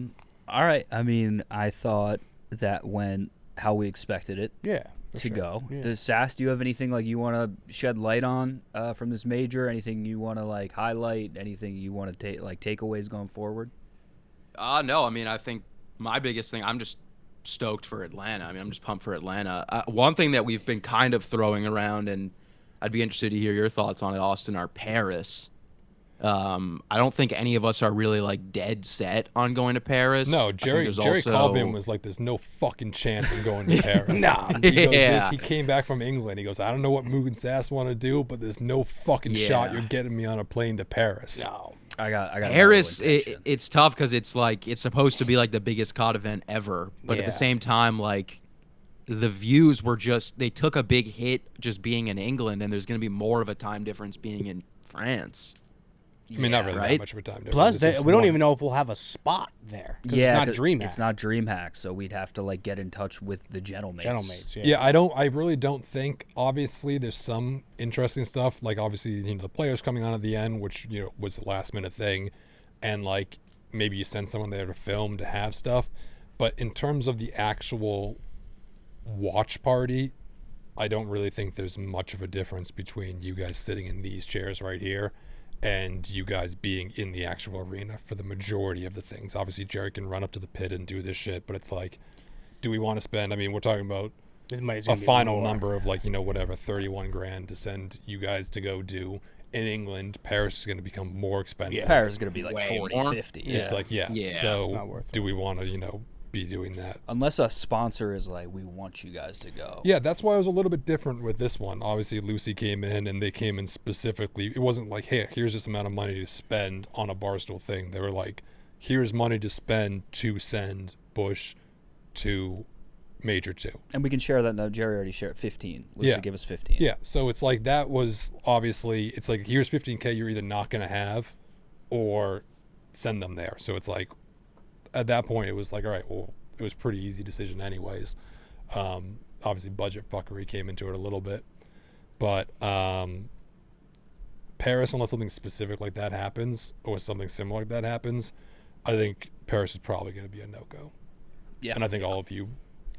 right. I mean, I thought that went how we expected it to go. Yeah. Sass, do you have anything like you want to shed light on from this major? Anything you want to like highlight? Anything you want to take like takeaways going forward? No, I mean, I think my biggest thing, I'm just stoked for Atlanta. I mean, I'm just pumped for Atlanta. One thing that we've been kind of throwing around, and I'd be interested to hear your thoughts on it, Austin, are Paris. I don't think any of us are really like dead set on going to Paris. No, Jerry Colvin was like, "There's no fucking chance I'm going to Paris." No. He came back from England. He goes, "I don't know what Mook and Sass want to do, but there's no fucking shot you're getting me on a plane to Paris." No. I got Paris. no intention. It's tough because it's like it's supposed to be like the biggest COD event ever, but at the same time, like the views were just they took a big hit just being in England, and there's going to be more of a time difference being in France. I mean, not really right? that much of a time difference. Plus, we don't even know if we'll have a spot there. Yeah, it's not DreamHack. It's not DreamHack, so we'd have to like get in touch with the Gentlemates. Yeah. I really don't think. Obviously, there's some interesting stuff. Like obviously, the players coming on at the end, which was a last minute thing, and like maybe you send someone there to film to have stuff. But in terms of the actual watch party, I don't really think there's much of a difference between you guys sitting in these chairs right here and you guys being in the actual arena for the majority of the things. Obviously, Jerry can run up to the pit and do this shit, but it's like, do we want to spend, I mean, we're talking about a final number of like, whatever, 31 grand to send you guys to go do in England. Paris is going to become more expensive. Paris is going to be like Way 40, more. 50. It's like, Yeah, so it's not worth it. do we want to, be doing that? Unless a sponsor is like, we want you guys to go. Yeah, that's why it was a little bit different with this one. Obviously, Lucy came in, and they came in specifically. It wasn't like, hey, here's this amount of money to spend on a Barstool thing. They were like, here's money to spend to send Bush to Major 2. And we can share that now. Jerry already shared 15. Lucy give us 15. Yeah, so it's like that was obviously, it's like, here's 15K you're either not going to have or send them there. So it's like, at that point, it was like, all right, well, it was a pretty easy decision anyways. Obviously, budget fuckery came into it a little bit. But Paris, unless something specific like that happens or something similar like that happens, I think Paris is probably going to be a no-go. Yeah. And I think all of you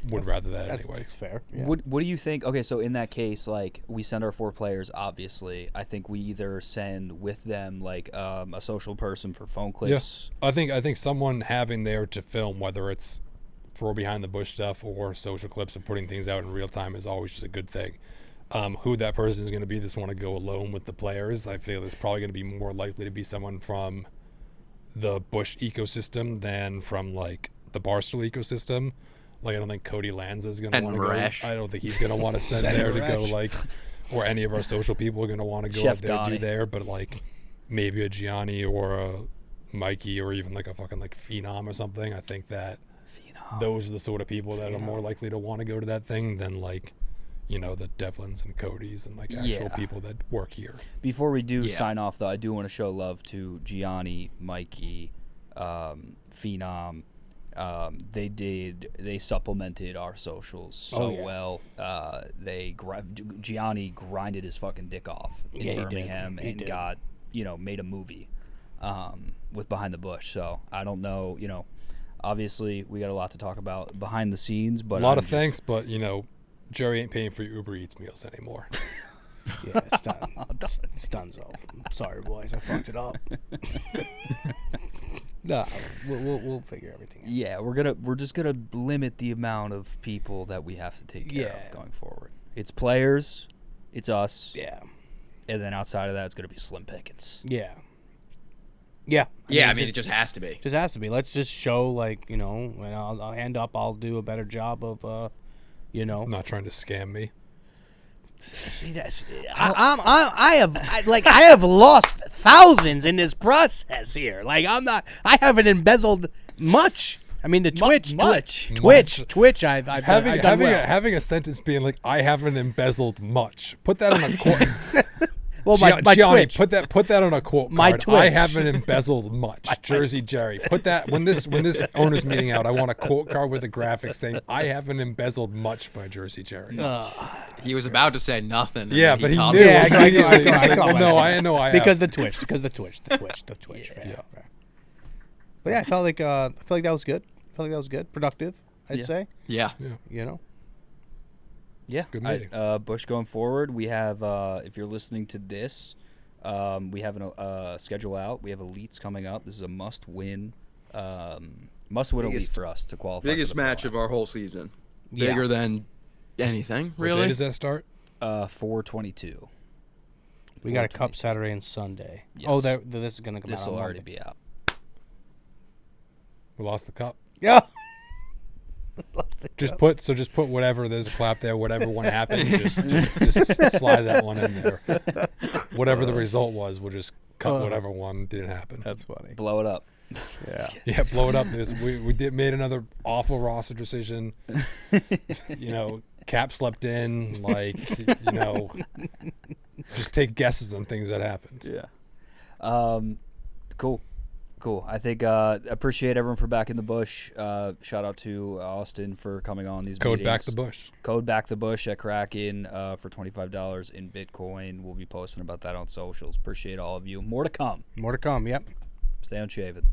would rather that anyway. That's fair. Yeah. What do you think? Okay, so in that case, like we send our 4 players. Obviously, I think we either send with them like a social person for phone clips. Yeah. I think someone having there to film, whether it's for behind the bush stuff or social clips of putting things out in real time, is always just a good thing. Who that person is going to be that's want to go alone with the players, I feel it's probably going to be more likely to be someone from the Bush ecosystem than from like the Barstool ecosystem. Like, I don't think Cody Lanza is going to want to go. I don't think he's going to want to send there to go, like, or any of our social people are going to want to go Chef out there and do Donnie. there. But, like, maybe a Gianni or a Mikey or even, like, a fucking, like, Phenom or something. I think that those are the sort of people that are more likely to want to go to that thing than, like, the Devlins and Codys and, like, actual people that work here. Before we do sign off, though, I do want to show love to Gianni, Mikey, Phenom. They supplemented our socials so well. Gianni grinded his fucking dick off in Birmingham and got, made a movie with Behind the Bush. So I don't know, obviously we got a lot to talk about behind the scenes, but a lot of thanks, but Jerry ain't paying for your Uber Eats meals anymore. Yeah, it's done. It's done. So I'm sorry, boys. I fucked it up. No, we'll figure everything out. Yeah, we're just gonna limit the amount of people that we have to take care of going forward. It's players, it's us. Yeah. And then outside of that, it's gonna be slim pickings. Yeah. Yeah. I mean, it just has to be. Just has to be. Let's just show, like, when I'll end up, I'll do a better job of, Not trying to scam me. See, that's I have lost thousands in this process here. Like, I haven't embezzled much. I mean, the Twitch. I've done well. Having a sentence being like, I haven't embezzled much. Put that on a quote. Well, my Gianni, Twitch. put that on a quote card. My Twitch. I haven't embezzled much. Jersey Jerry. Put that when this owners meeting out. I want a quote card with a graphic saying, I haven't embezzled much by Jersey Jerry. He was about to say nothing. Yeah, but he called knew. it. Yeah, I call No, I know. I because have. the Twitch. Yeah. Fair. But yeah, I felt like that was good. Productive, I'd say. Yeah. Yeah, good meeting. Bush going forward. We have, if you're listening to this, we have a schedule out. We have Elites coming up. This is a must-win Must-win elite Biggest- for us to qualify. Biggest for the match of our whole season. Bigger than anything, What really. day does that start? 4/22. We got a cup Saturday and Sunday. Yes. Oh, this is gonna come This out on will already Monday. be out. We lost the cup. Yeah. Just put whatever. There's a clap there. Whatever one happened, just slide that one in there. Whatever the result was, we'll just cut whatever one didn't happen. That's funny. Blow it up. Yeah. Yeah, blow it up. We made another awful roster decision. Cap slept in. Just take guesses on things that happened. Yeah. Cool. I think appreciate everyone for backing the bush. Shout out to Austin for coming on these Code meetings. back the bush. Code back the bush at Kraken for $25 in Bitcoin. We'll be posting about that on socials. Appreciate all of you. More to come. More to come. Yep. Stay unshaven.